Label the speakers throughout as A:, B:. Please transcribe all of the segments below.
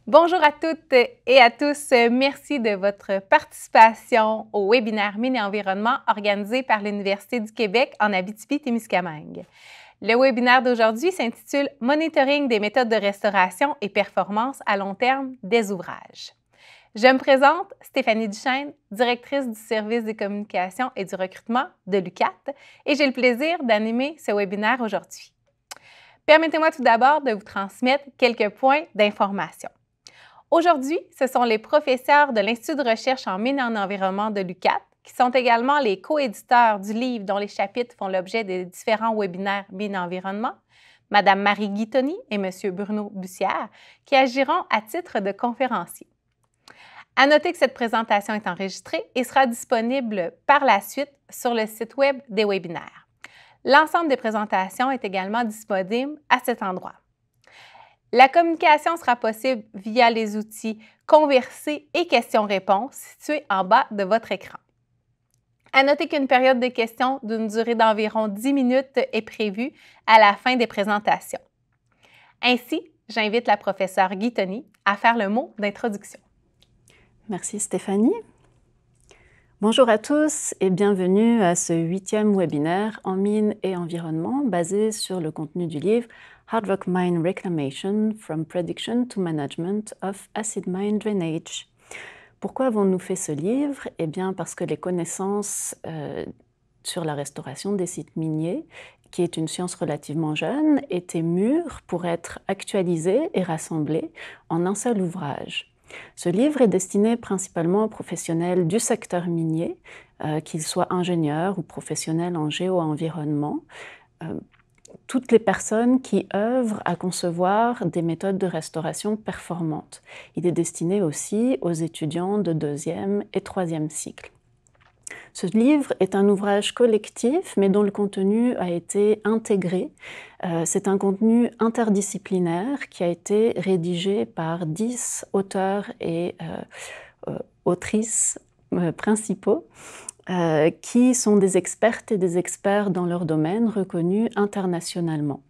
A: Bonjour à toutes et à tous. Merci de votre participation au webinaire Mines et Environnement organisé par l'Université du Québec en Abitibi-Témiscamingue. Le webinaire d'aujourd'hui s'intitule « Monitoring des méthodes de restauration et performance à long terme des ouvrages ». Je me présente, Stéphanie Duchesne, directrice du service des communications et du recrutement de l'UQAT, et j'ai le plaisir d'animer ce webinaire aujourd'hui. Permettez-moi tout d'abord de vous transmettre quelques points d'information. Aujourd'hui, ce sont les professeurs de l'Institut de recherche en mines et en environnement de l'UQAT qui sont également les coéditeurs du livre dont les chapitres font l'objet des différents webinaires Mines et environnement, Mme Marie Guitoni et M. Bruno Bussière, qui agiront à titre de conférenciers. À noter que cette présentation est enregistrée et sera disponible par la suite sur le site Web des webinaires. L'ensemble des présentations est également disponible à cet endroit. La communication sera possible via les outils Converser et questions-réponses situés en bas de votre écran. À noter qu'une période de questions d'une durée d'environ 10 minutes est prévue à la fin des présentations. Ainsi, j'invite la professeure Guitoni à faire le mot d'introduction.
B: Merci Stéphanie. Bonjour à tous et bienvenue à ce 8e webinaire en mines et environnement basé sur le contenu du livre Hard Rock Mine Reclamation from Prediction to Management of Acid Mine Drainage. Pourquoi avons-nous fait ce livre? Eh bien parce que les connaissances sur la restauration des sites miniers, qui est une science relativement jeune, étaient mûres pour être actualisées et rassemblées en un seul ouvrage. Ce livre est destiné principalement aux professionnels du secteur minier, qu'ils soient ingénieurs ou professionnels en géo-environnement, toutes les personnes qui œuvrent à concevoir des méthodes de restauration performantes. Il est destiné aussi aux étudiants de 2e et 3e cycle. Ce livre est un ouvrage collectif, mais dont le contenu a été intégré. C'est un contenu interdisciplinaire qui a été rédigé par 10 auteurs et autrices principaux, qui sont des expertes et des experts dans leur domaine reconnus internationalement.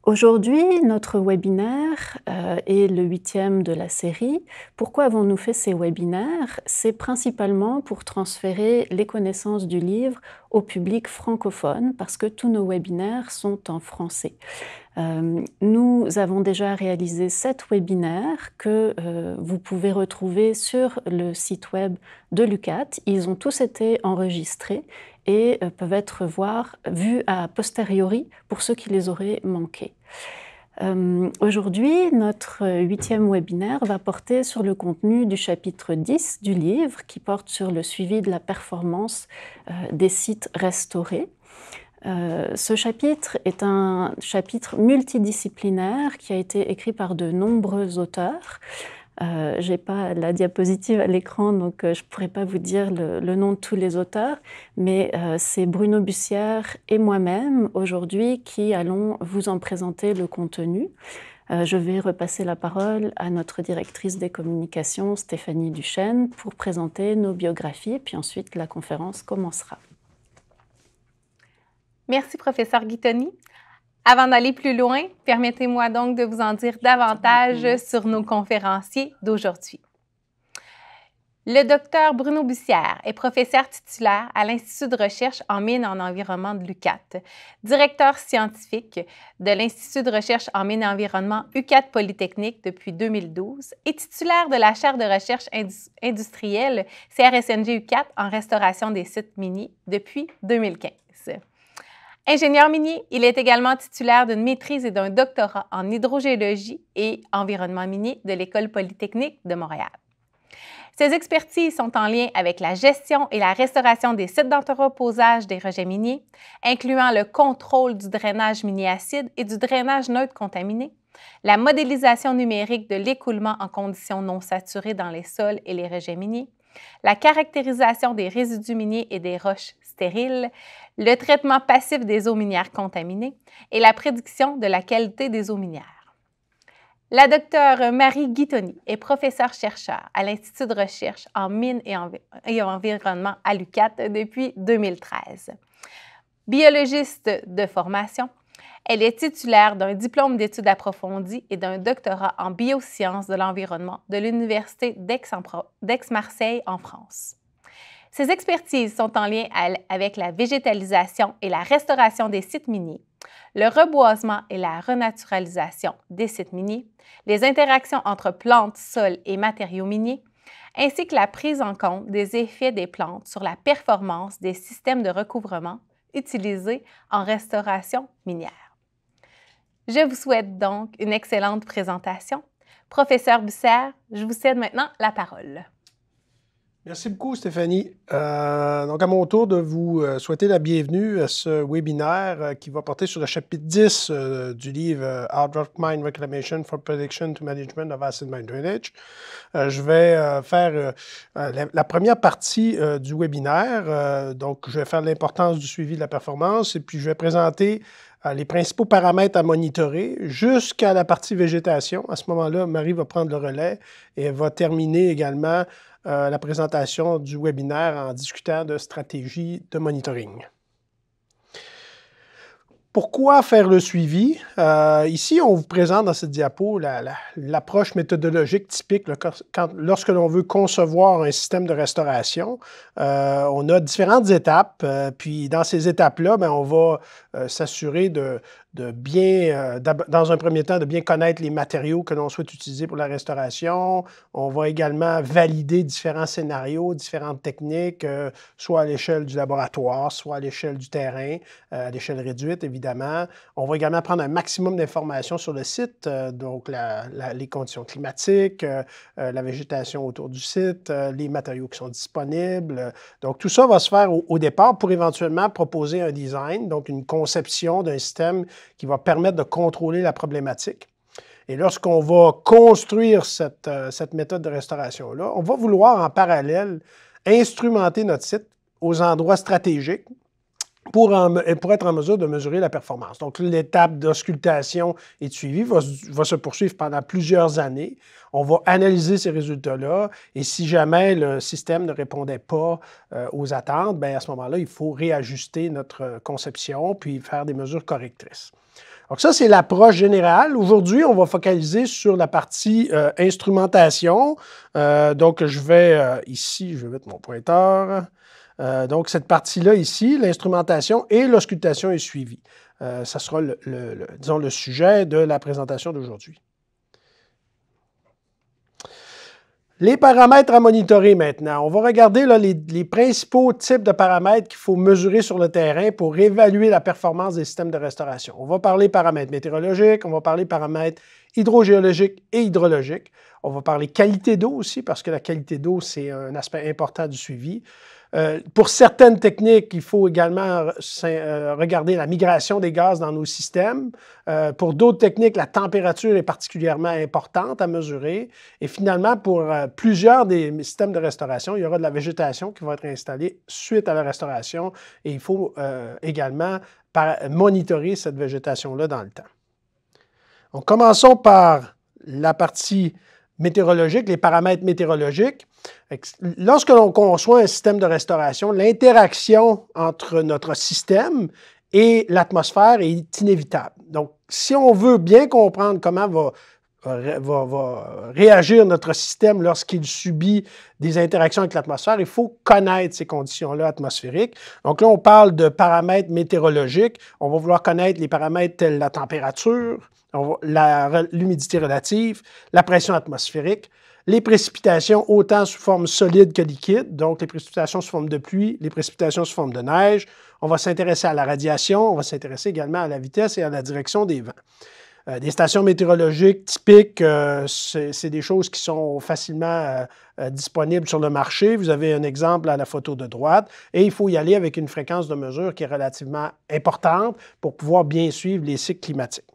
B: Aujourd'hui, notre webinaire est le 8e de la série. Pourquoi avons-nous fait ces webinaires? C'est principalement pour transférer les connaissances du livre au public francophone, parce que tous nos webinaires sont en français. Nous avons déjà réalisé 7 webinaires que vous pouvez retrouver sur le site web de l'UQAT. Ils ont tous été enregistrés et peuvent être vus a posteriori pour ceux qui les auraient manqués. Aujourd'hui, notre 8e webinaire va porter sur le contenu du chapitre 10 du livre, qui porte sur le suivi de la performance des sites restaurés. Ce chapitre est un chapitre multidisciplinaire qui a été écrit par de nombreux auteurs. Je n'ai pas la diapositive à l'écran, donc je ne pourrais pas vous dire le nom de tous les auteurs, mais c'est Bruno Bussière et moi-même aujourd'hui qui allons vous en présenter le contenu. Je vais repasser la parole à notre directrice des communications, Stéphanie Duchesne, pour présenter nos biographies, puis ensuite la conférence commencera.
A: Merci, professeur Guitoni. Avant d'aller plus loin, permettez-moi donc de vous en dire davantage sur nos conférenciers d'aujourd'hui. Le docteur Bruno Bussière est professeur titulaire à l'Institut de recherche en mines et en environnement de l'UQAT, directeur scientifique de l'Institut de recherche en mines et environnement UQAT Polytechnique depuis 2012 et titulaire de la chaire de recherche industrielle CRSNG UQAT en restauration des sites miniers depuis 2015. Ingénieur minier, il est également titulaire d'une maîtrise et d'un doctorat en hydrogéologie et environnement minier de l'École polytechnique de Montréal. Ses expertises sont en lien avec la gestion et la restauration des sites d'entreposage des rejets miniers, incluant le contrôle du drainage minier acide et du drainage neutre contaminé, la modélisation numérique de l'écoulement en conditions non saturées dans les sols et les rejets miniers, la caractérisation des résidus miniers et des roches stériles, le traitement passif des eaux minières contaminées et la prédiction de la qualité des eaux minières. La docteure Marie Guitoni est professeure-chercheur à l'Institut de recherche en mines et environnement à l'UQAT depuis 2013. Biologiste de formation, Elle est titulaire d'un diplôme d'études approfondies et d'un doctorat en biosciences de l'environnement de l'Université d'Aix-Marseille en France. Ses expertises sont en lien avec la végétalisation et la restauration des sites miniers, le reboisement et la renaturalisation des sites miniers, les interactions entre plantes, sols et matériaux miniers, ainsi que la prise en compte des effets des plantes sur la performance des systèmes de recouvrement utilisés en restauration minière. Je vous souhaite donc une excellente présentation. Professeur Bussière, je vous cède maintenant la parole.
C: Merci beaucoup, Stéphanie. Donc, à mon tour de vous souhaiter la bienvenue à ce webinaire qui va porter sur le chapitre 10 du livre Hard Rock Mine Reclamation for Prediction to Management of Acid Mine Drainage. Je vais faire la première partie du webinaire. Donc, je vais faire l'importance du suivi de la performance et puis je vais présenter les principaux paramètres à monitorer jusqu'à la partie végétation. À ce moment-là, Marie va prendre le relais et elle va terminer également la présentation du webinaire en discutant de stratégies de monitoring. Pourquoi faire le suivi? Ici, on vous présente dans cette diapo l'approche méthodologique typique lorsque l'on veut concevoir un système de restauration. On a différentes étapes, puis dans ces étapes-là, on va s'assurer dans un premier temps, de bien connaître les matériaux que l'on souhaite utiliser pour la restauration. On va également valider différents scénarios, différentes techniques, soit à l'échelle du laboratoire, soit à l'échelle du terrain, à l'échelle réduite, évidemment. On va également prendre un maximum d'informations sur le site, donc les conditions climatiques, la végétation autour du site, les matériaux qui sont disponibles. Donc, tout ça va se faire au départ pour éventuellement proposer un design, donc une conception d'un système qui va permettre de contrôler la problématique. Et lorsqu'on va construire cette méthode de restauration-là, on va vouloir en parallèle instrumenter notre site aux endroits stratégiques pour être en mesure de mesurer la performance. Donc, l'étape d'auscultation et de suivi va se poursuivre pendant plusieurs années. On va analyser ces résultats-là et si jamais le système ne répondait pas aux attentes, à ce moment-là, il faut réajuster notre conception puis faire des mesures correctrices. Donc ça, c'est l'approche générale. Aujourd'hui, on va focaliser sur la partie instrumentation. Donc, je vais mettre mon pointeur. Donc, cette partie-là ici, l'instrumentation et l'auscultation et suivi. Ça sera, disons, le sujet de la présentation d'aujourd'hui. Les paramètres à monitorer maintenant. On va regarder là, les principaux types de paramètres qu'il faut mesurer sur le terrain pour évaluer la performance des systèmes de restauration. On va parler paramètres météorologiques, on va parler paramètres hydrogéologiques et hydrologiques. On va parler qualité d'eau aussi, parce que la qualité d'eau, c'est un aspect important du suivi. Pour certaines techniques, il faut également regarder la migration des gaz dans nos systèmes. Pour d'autres techniques, la température est particulièrement importante à mesurer. Et finalement, pour plusieurs des systèmes de restauration, il y aura de la végétation qui va être installée suite à la restauration. Et il faut également monitorer cette végétation-là dans le temps. Donc, commençons par la partie météorologique, les paramètres météorologiques. Lorsque l'on conçoit un système de restauration, l'interaction entre notre système et l'atmosphère est inévitable. Donc, si on veut bien comprendre comment va réagir notre système lorsqu'il subit des interactions avec l'atmosphère, il faut connaître ces conditions-là atmosphériques. Donc là, on parle de paramètres météorologiques. On va vouloir connaître les paramètres tels la température, l'humidité relative, la pression atmosphérique, les précipitations autant sous forme solide que liquide, donc les précipitations sous forme de pluie, les précipitations sous forme de neige. On va s'intéresser à la radiation, on va s'intéresser également à la vitesse et à la direction des vents. Des stations météorologiques typiques, c'est des choses qui sont facilement disponibles sur le marché. Vous avez un exemple à la photo de droite et il faut y aller avec une fréquence de mesure qui est relativement importante pour pouvoir bien suivre les cycles climatiques.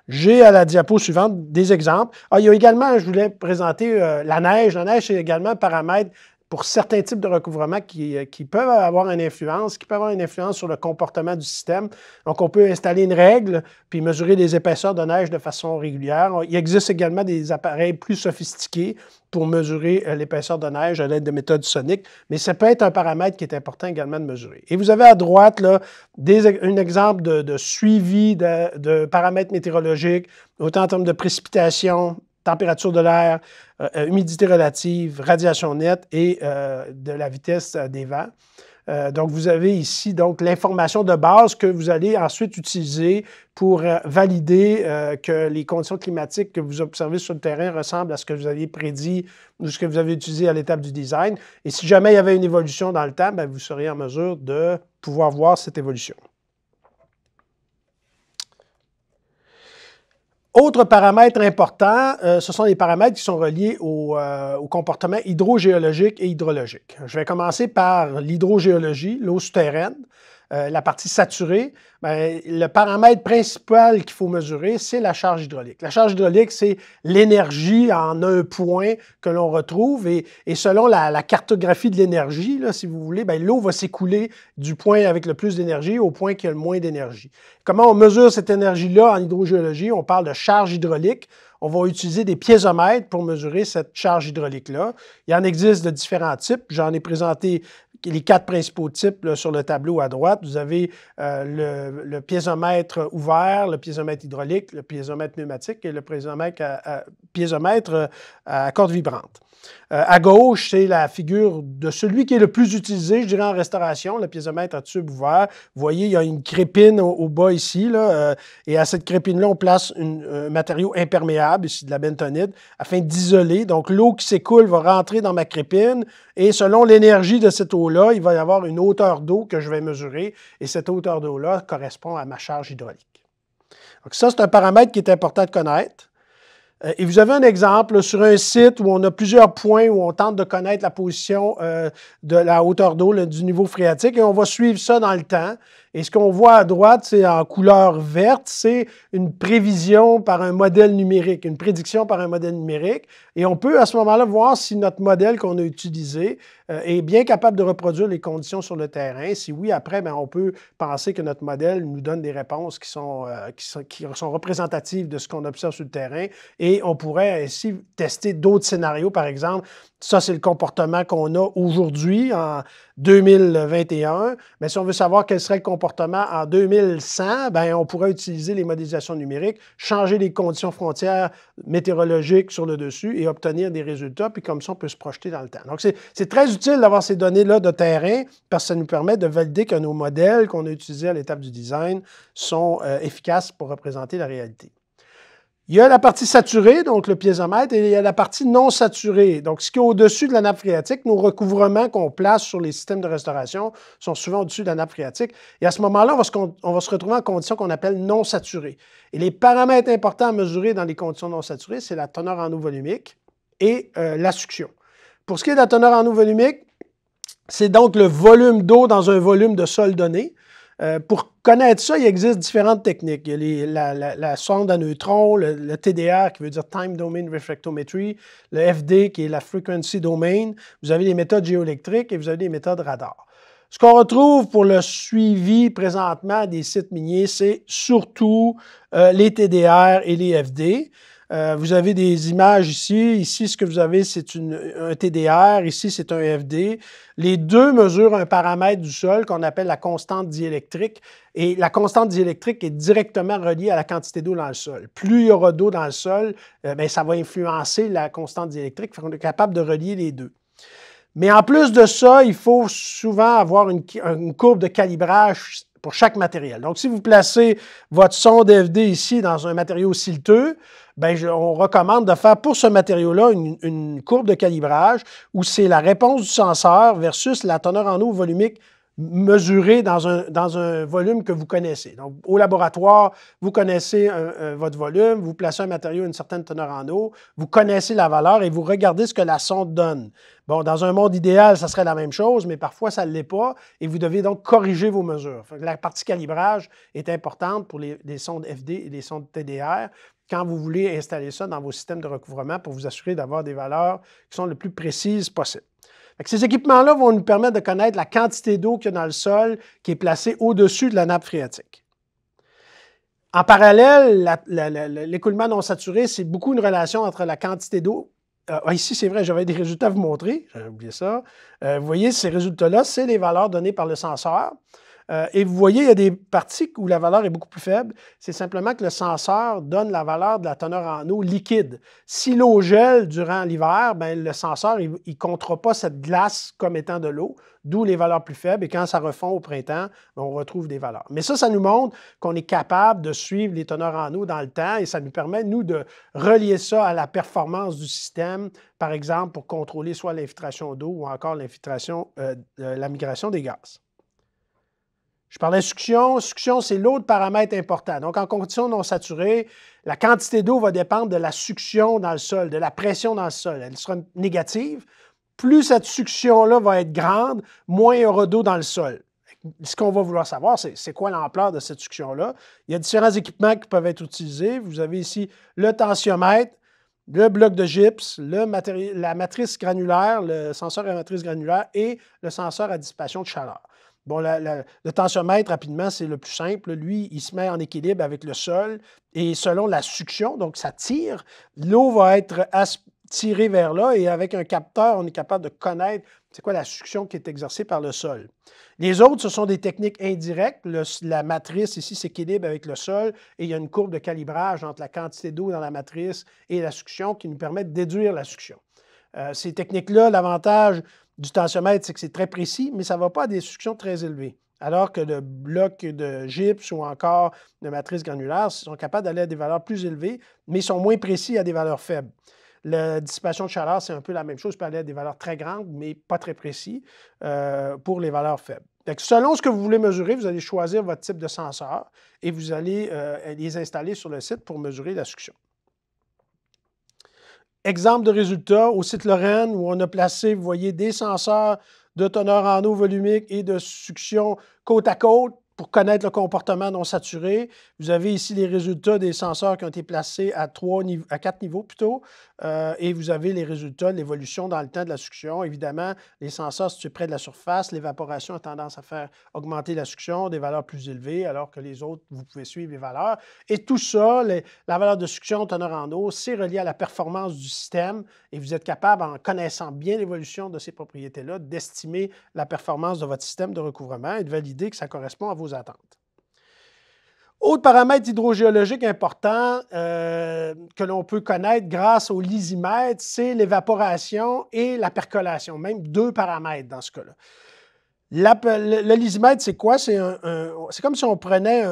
C: J'ai à la diapo suivante des exemples. Il y a également, je voulais présenter la neige. La neige, c'est également un paramètre pour certains types de recouvrement qui peuvent avoir une influence, sur le comportement du système. Donc, on peut installer une règle puis mesurer les épaisseurs de neige de façon régulière. Il existe également des appareils plus sophistiqués pour mesurer l'épaisseur de neige à l'aide de méthodes soniques, mais ça peut être un paramètre qui est important également de mesurer. Et vous avez à droite là, un exemple de suivi de paramètres météorologiques, autant en termes de précipitation, température de l'air, humidité relative, radiation nette et de la vitesse des vents. Donc, vous avez ici l'information de base que vous allez ensuite utiliser pour valider que les conditions climatiques que vous observez sur le terrain ressemblent à ce que vous aviez prédit ou ce que vous avez utilisé à l'étape du design. Et si jamais il y avait une évolution dans le temps, bien, vous seriez en mesure de pouvoir voir cette évolution. Autre paramètre important, ce sont les paramètres qui sont reliés au comportement hydrogéologique et hydrologique. Je vais commencer par l'hydrogéologie, l'eau souterraine, la partie saturée. Bien, le paramètre principal qu'il faut mesurer, c'est la charge hydraulique. La charge hydraulique, c'est l'énergie en un point que l'on retrouve et selon la cartographie de l'énergie, si vous voulez, l'eau va s'écouler du point avec le plus d'énergie au point qui a le moins d'énergie. Comment on mesure cette énergie-là en hydrogéologie? On parle de charge hydraulique. On va utiliser des piézomètres pour mesurer cette charge hydraulique-là. Il y en existe de différents types. J'en ai présenté les 4 principaux types là, sur le tableau à droite. Vous avez le piézomètre ouvert, le piézomètre hydraulique, le piézomètre pneumatique et le piézomètre à corde vibrante. À gauche, c'est la figure de celui qui est le plus utilisé, je dirais, en restauration, le piézomètre à tube ouvert. Vous voyez, il y a une crépine au bas ici, là, et à cette crépine-là, on place un matériau imperméable, ici de la bentonite, afin d'isoler. Donc, l'eau qui s'écoule va rentrer dans ma crépine, et selon l'énergie de cette eau-là, il va y avoir une hauteur d'eau que je vais mesurer, et cette hauteur d'eau-là correspond à ma charge hydraulique. Donc, ça, c'est un paramètre qui est important de connaître. Et vous avez un exemple sur un site où on a plusieurs points où on tente de connaître la position de la hauteur d'eau, du niveau phréatique, et on va suivre ça dans le temps. Et ce qu'on voit à droite, c'est en couleur verte, c'est une prévision par un modèle numérique, une prédiction par un modèle numérique. Et on peut à ce moment-là voir si notre modèle qu'on a utilisé est bien capable de reproduire les conditions sur le terrain. Si oui, après, bien, on peut penser que notre modèle nous donne des réponses qui sont représentatives de ce qu'on observe sur le terrain. Et on pourrait ainsi tester d'autres scénarios, par exemple. Ça, c'est le comportement qu'on a aujourd'hui, en 2021. Mais si on veut savoir quel serait le comportement en 2100, bien, on pourrait utiliser les modélisations numériques, changer les conditions frontières météorologiques sur le dessus et obtenir des résultats. Puis comme ça, on peut se projeter dans le temps. Donc, c'est très utile d'avoir ces données-là de terrain parce que ça nous permet de valider que nos modèles qu'on a utilisés à l'étape du design sont efficaces pour représenter la réalité. Il y a la partie saturée, donc le piézomètre, et il y a la partie non saturée. Donc, ce qui est au-dessus de la nappe phréatique, nos recouvrements qu'on place sur les systèmes de restauration sont souvent au-dessus de la nappe phréatique. Et à ce moment-là, on va se retrouver en conditions qu'on appelle non saturées. Et les paramètres importants à mesurer dans les conditions non saturées, c'est la teneur en eau volumique et la succion. Pour ce qui est de la teneur en eau volumique, c'est donc le volume d'eau dans un volume de sol donné. Pour connaître ça, il existe différentes techniques. Il y a la sonde à neutrons, le TDR qui veut dire Time Domain Reflectometry, le FD qui est la Frequency Domain. Vous avez les méthodes géoélectriques et vous avez les méthodes radar. Ce qu'on retrouve pour le suivi présentement des sites miniers, c'est surtout les TDR et les FD. Vous avez des images ici. Ici, ce que vous avez, c'est un TDR. Ici, c'est un FD. Les deux mesurent un paramètre du sol qu'on appelle la constante diélectrique. Et la constante diélectrique est directement reliée à la quantité d'eau dans le sol. Plus il y aura d'eau dans le sol, bien, ça va influencer la constante diélectrique. On est capable de relier les deux. Mais en plus de ça, il faut souvent avoir une courbe de calibrage pour chaque matériel. Donc, si vous placez votre sonde FD ici dans un matériau silteux, bien, on recommande de faire pour ce matériau-là une courbe de calibrage où c'est la réponse du senseur versus la teneur en eau volumique mesurée dans un volume que vous connaissez. Donc, au laboratoire, vous connaissez votre volume, vous placez un matériau à une certaine teneur en eau, vous connaissez la valeur et vous regardez ce que la sonde donne. Bon, dans un monde idéal, ça serait la même chose, mais parfois, ça ne l'est pas et vous devez donc corriger vos mesures. La partie calibrage est importante pour les sondes FD et les sondes TDR quand vous voulez installer ça dans vos systèmes de recouvrement pour vous assurer d'avoir des valeurs qui sont le plus précises possible. Fait que ces équipements-là vont nous permettre de connaître la quantité d'eau qu'il y a dans le sol qui est placée au-dessus de la nappe phréatique. En parallèle, l'écoulement non saturé, c'est beaucoup une relation entre la quantité d'eau. Ici, c'est vrai, j'avais des résultats à vous montrer. J'avais oublié ça. Vous voyez, ces résultats-là, c'est les valeurs données par le senseur. Et vous voyez, il y a des parties où la valeur est beaucoup plus faible. C'est simplement que le senseur donne la valeur de la teneur en eau liquide. Si l'eau gèle durant l'hiver, ben, le senseur il ne comptera pas cette glace comme étant de l'eau, d'où les valeurs plus faibles. Et quand ça refond au printemps, ben, on retrouve des valeurs. Mais ça nous montre qu'on est capable de suivre les teneurs en eau dans le temps et ça nous permet, nous, de relier ça à la performance du système, par exemple, pour contrôler soit l'infiltration d'eau ou encore l'infiltration, la migration des gaz. Je parlais de succion. Succion, c'est l'autre paramètre important. Donc, en conditions non saturées, la quantité d'eau va dépendre de la succion dans le sol, de la pression dans le sol. Elle sera négative. Plus cette succion-là va être grande, moins il y aura d'eau dans le sol. Ce qu'on va vouloir savoir, c'est quoi l'ampleur de cette succion-là. Il y a différents équipements qui peuvent être utilisés. Vous avez ici le tensiomètre, le bloc de gypse, la matrice granulaire, le senseur à matrice granulaire et le senseur à dissipation de chaleur. Bon, le tensiomètre, rapidement, c'est le plus simple. Lui, il se met en équilibre avec le sol et selon la succion, donc ça tire, l'eau va être tirée vers là et avec un capteur, on est capable de connaître c'est quoi la succion qui est exercée par le sol. Les autres, ce sont des techniques indirectes. La matrice ici s'équilibre avec le sol et il y a une courbe de calibrage entre la quantité d'eau dans la matrice et la succion qui nous permet de déduire la succion. Ces techniques-là, l'avantage du tensiomètre, c'est que c'est très précis, mais ça ne va pas à des succions très élevées. Alors que le bloc de gypse ou encore de matrice granulaire sont capables d'aller à des valeurs plus élevées, mais sont moins précis à des valeurs faibles. La dissipation de chaleur, c'est un peu la même chose, peut aller à des valeurs très grandes, mais pas très précis pour les valeurs faibles. Donc, selon ce que vous voulez mesurer, vous allez choisir votre type de senseur et vous allez les installer sur le site pour mesurer la succion. Exemple de résultat, au site Lorraine, où on a placé, vous voyez, des senseurs de teneur en eau volumique et de succion côte à côte pour connaître le comportement non saturé. Vous avez ici les résultats des senseurs qui ont été placés à 4 niveaux plutôt, et vous avez les résultats de l'évolution dans le temps de la succion. Évidemment, les senseurs situés près de la surface, l'évaporation a tendance à faire augmenter la succion, des valeurs plus élevées, alors que les autres, vous pouvez suivre les valeurs. Et tout ça, la valeur de succion, teneur en eau, c'est relié à la performance du système, et vous êtes capable, en connaissant bien l'évolution de ces propriétés-là, d'estimer la performance de votre système de recouvrement et de valider que ça correspond à vos attentes. Autre paramètre hydrogéologique important que l'on peut connaître grâce au lysimètre, c'est l'évaporation et la percolation, même deux paramètres dans ce cas-là. Le lysimètre, c'est quoi? C'est comme si on prenait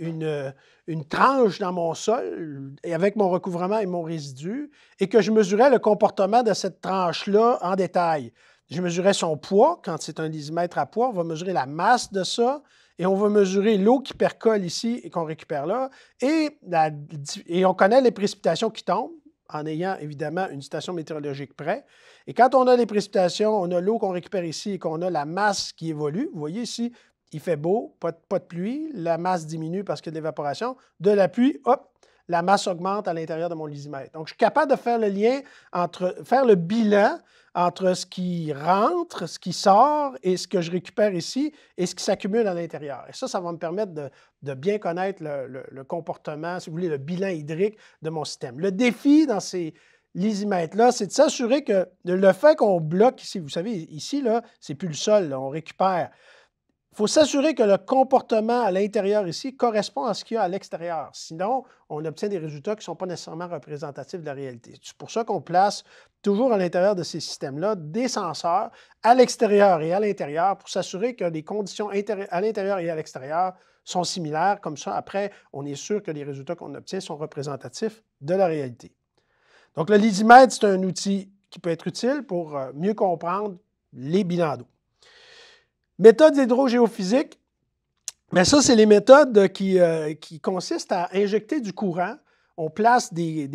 C: une tranche dans mon sol et avec mon recouvrement et mon résidu et que je mesurais le comportement de cette tranche-là en détail. Je mesurais son poids, quand c'est un lysimètre à poids, on va mesurer la masse de ça, et on va mesurer l'eau qui percole ici et qu'on récupère là, et on connaît les précipitations qui tombent, en ayant évidemment une station météorologique près. Et quand on a les précipitations, on a l'eau qu'on récupère ici et qu'on a la masse qui évolue. Vous voyez ici, il fait beau, pas de pluie, la masse diminue parce qu'il y a de l'évaporation. De la pluie, hop, la masse augmente à l'intérieur de mon lysimètre. Donc, je suis capable de faire le lien faire le bilan entre ce qui rentre, ce qui sort et ce que je récupère ici et ce qui s'accumule à l'intérieur. Et ça va me permettre de bien connaître le comportement, si vous voulez, le bilan hydrique de mon système. Le défi dans ces lysimètres-là, c'est de s'assurer que le fait qu'on bloque ici, vous savez, ici, là, c'est plus le sol, là, on récupère. Il faut s'assurer que le comportement à l'intérieur ici correspond à ce qu'il y a à l'extérieur. Sinon, on obtient des résultats qui ne sont pas nécessairement représentatifs de la réalité. C'est pour ça qu'on place toujours à l'intérieur de ces systèmes-là des senseurs à l'extérieur et à l'intérieur pour s'assurer que les conditions à l'intérieur et à l'extérieur sont similaires. Comme ça, après, on est sûr que les résultats qu'on obtient sont représentatifs de la réalité. Donc, le lysimètre, c'est un outil qui peut être utile pour mieux comprendre les bilans d'eau. Méthodes hydrogéophysiques, bien ça, c'est les méthodes qui consistent à injecter du courant. On place des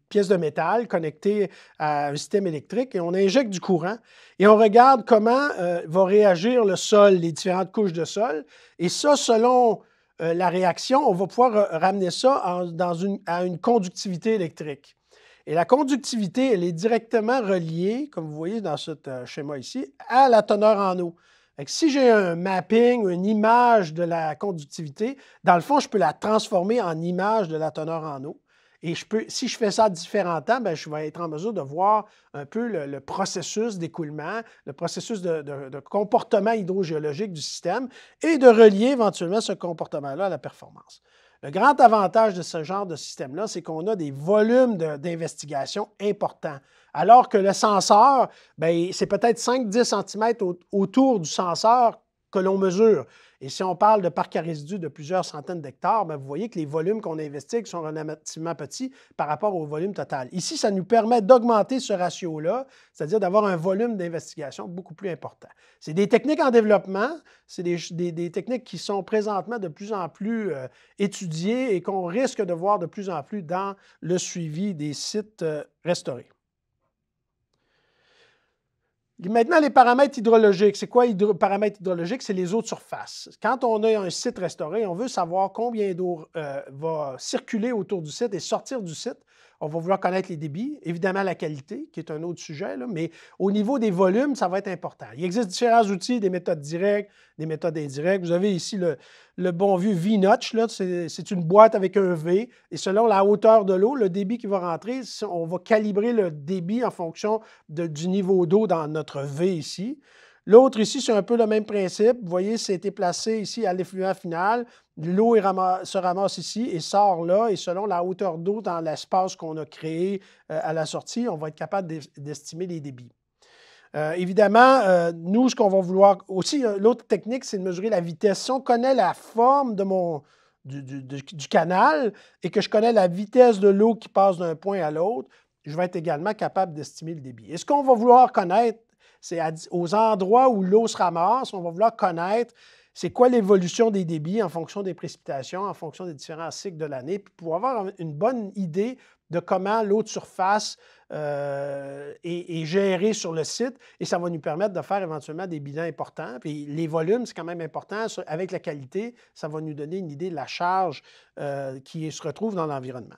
C: pièces de métal connectées à un système électrique et on injecte du courant et on regarde comment va réagir le sol, les différentes couches de sol. Et ça, selon la réaction, on va pouvoir ramener ça à une conductivité électrique. Et la conductivité, elle est directement reliée, comme vous voyez dans ce schéma ici, à la teneur en eau. Fait que si j'ai un mapping, une image de la conductivité, dans le fond, je peux la transformer en image de la teneur en eau. Et si je fais ça à différents temps, bien, je vais être en mesure de voir un peu le processus d'écoulement, le processus de comportement hydrogéologique du système et de relier éventuellement ce comportement-là à la performance. Le grand avantage de ce genre de système-là, c'est qu'on a des volumes d'investigation importants. Alors que le senseur, c'est peut-être 5-10 cm autour du senseur que l'on mesure. Et si on parle de parcs à résidus de plusieurs centaines d'hectares, vous voyez que les volumes qu'on investigue sont relativement petits par rapport au volume total. Ici, ça nous permet d'augmenter ce ratio-là, c'est-à-dire d'avoir un volume d'investigation beaucoup plus important. C'est des techniques en développement, c'est des techniques qui sont présentement de plus en plus étudiées et qu'on risque de voir de plus en plus dans le suivi des sites restaurés. Maintenant, les paramètres hydrologiques. C'est quoi les paramètres hydrologiques? C'est les eaux de surface. Quand on a un site restauré, on veut savoir combien d'eau va circuler autour du site et sortir du site. On va vouloir connaître les débits, évidemment la qualité, qui est un autre sujet, là, mais au niveau des volumes, ça va être important. Il existe différents outils, des méthodes directes, des méthodes indirectes. Vous avez ici le bon vieux V-Notch, c'est une boîte avec un V, et selon la hauteur de l'eau, le débit qui va rentrer, on va calibrer le débit en fonction du niveau d'eau dans notre V ici. L'autre ici, c'est un peu le même principe. Vous voyez, c'était placé ici à l'effluent final. L'eau se ramasse ici et sort là. Et selon la hauteur d'eau dans l'espace qu'on a créé à la sortie, on va être capable d'estimer les débits. Évidemment, nous, ce qu'on va vouloir aussi, l'autre technique, c'est de mesurer la vitesse. Si on connaît la forme du canal et que je connais la vitesse de l'eau qui passe d'un point à l'autre, je vais être également capable d'estimer le débit. Et ce qu'on va vouloir connaître, c'est aux endroits où l'eau se ramasse, on va vouloir connaître c'est quoi l'évolution des débits en fonction des précipitations, en fonction des différents cycles de l'année, puis pour avoir une bonne idée de comment l'eau de surface est gérée sur le site, et ça va nous permettre de faire éventuellement des bilans importants. Puis les volumes, c'est quand même important. Avec la qualité, ça va nous donner une idée de la charge qui se retrouve dans l'environnement.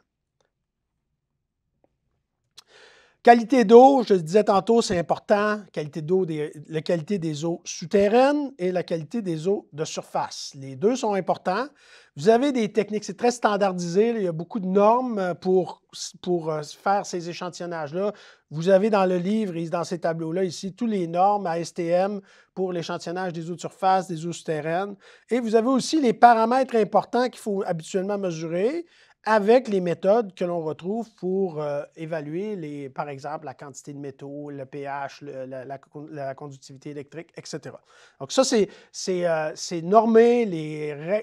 C: Qualité d'eau, je le disais tantôt, c'est important. Qualité d'eau, la qualité des eaux souterraines et la qualité des eaux de surface. Les deux sont importants. Vous avez des techniques, c'est très standardisé. Il y a beaucoup de normes pour faire ces échantillonnages-là. Vous avez dans le livre et dans ces tableaux-là ici toutes les normes ASTM pour l'échantillonnage des eaux de surface, des eaux souterraines. Et vous avez aussi les paramètres importants qu'il faut habituellement mesurer avec les méthodes que l'on retrouve pour évaluer, par exemple, la quantité de métaux, le pH, la conductivité électrique, etc. Donc ça, c'est normé.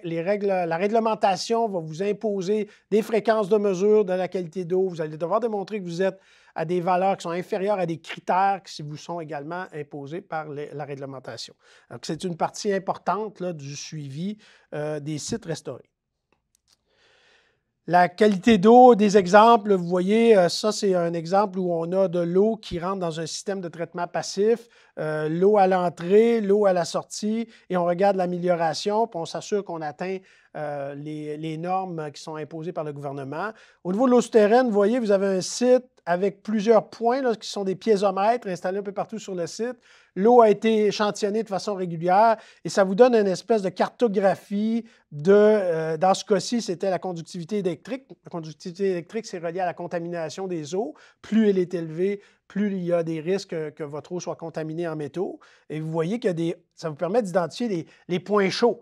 C: La réglementation va vous imposer des fréquences de mesure de la qualité d'eau. Vous allez devoir démontrer que vous êtes à des valeurs qui sont inférieures à des critères qui vous sont également imposés par la réglementation. Donc c'est une partie importante là, du suivi des sites restaurés. La qualité d'eau, des exemples, vous voyez, ça c'est un exemple où on a de l'eau qui rentre dans un système de traitement passif, l'eau à l'entrée, l'eau à la sortie, et on regarde l'amélioration, puis on s'assure qu'on atteint les normes qui sont imposées par le gouvernement. Au niveau de l'eau souterraine, vous voyez, vous avez un site avec plusieurs points là, qui sont des piézomètres installés un peu partout sur le site. L'eau a été échantillonnée de façon régulière et ça vous donne une espèce de cartographie dans ce cas-ci, c'était la conductivité électrique. La conductivité électrique, c'est relié à la contamination des eaux. Plus elle est élevée, plus il y a des risques que votre eau soit contaminée en métaux. Et vous voyez que ça vous permet d'identifier les points chauds.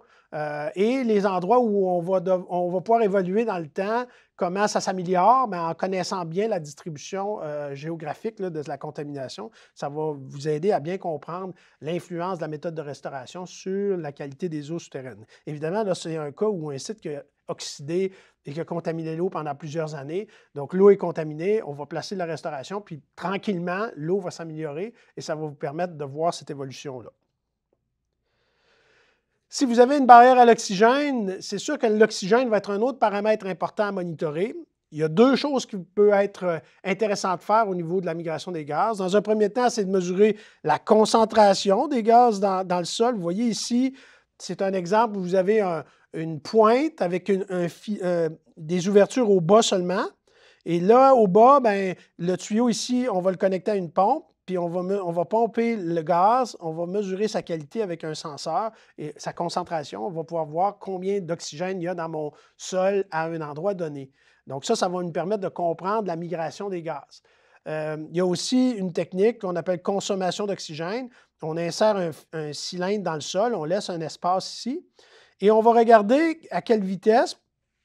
C: Et les endroits où on va pouvoir évaluer dans le temps comment ça s'améliore, mais en connaissant bien la distribution géographique là, de la contamination, ça va vous aider à bien comprendre l'influence de la méthode de restauration sur la qualité des eaux souterraines. Évidemment, là, c'est un cas où un site qui a oxydé et qui a contaminé l'eau pendant plusieurs années. Donc, l'eau est contaminée, on va placer la restauration, puis tranquillement, l'eau va s'améliorer et ça va vous permettre de voir cette évolution-là. Si vous avez une barrière à l'oxygène, c'est sûr que l'oxygène va être un autre paramètre important à monitorer. Il y a deux choses qui peuvent être intéressantes de faire au niveau de la migration des gaz. Dans un premier temps, c'est de mesurer la concentration des gaz dans le sol. Vous voyez ici, c'est un exemple où vous avez une pointe avec des ouvertures au bas seulement. Et là, au bas, ben, le tuyau ici, on va le connecter à une pompe, puis on va pomper le gaz, on va mesurer sa qualité avec un senseur et sa concentration. On va pouvoir voir combien d'oxygène il y a dans mon sol à un endroit donné. Donc ça va nous permettre de comprendre la migration des gaz. Il y a aussi une technique qu'on appelle consommation d'oxygène. On insère un cylindre dans le sol, on laisse un espace ici, et on va regarder à quelle vitesse,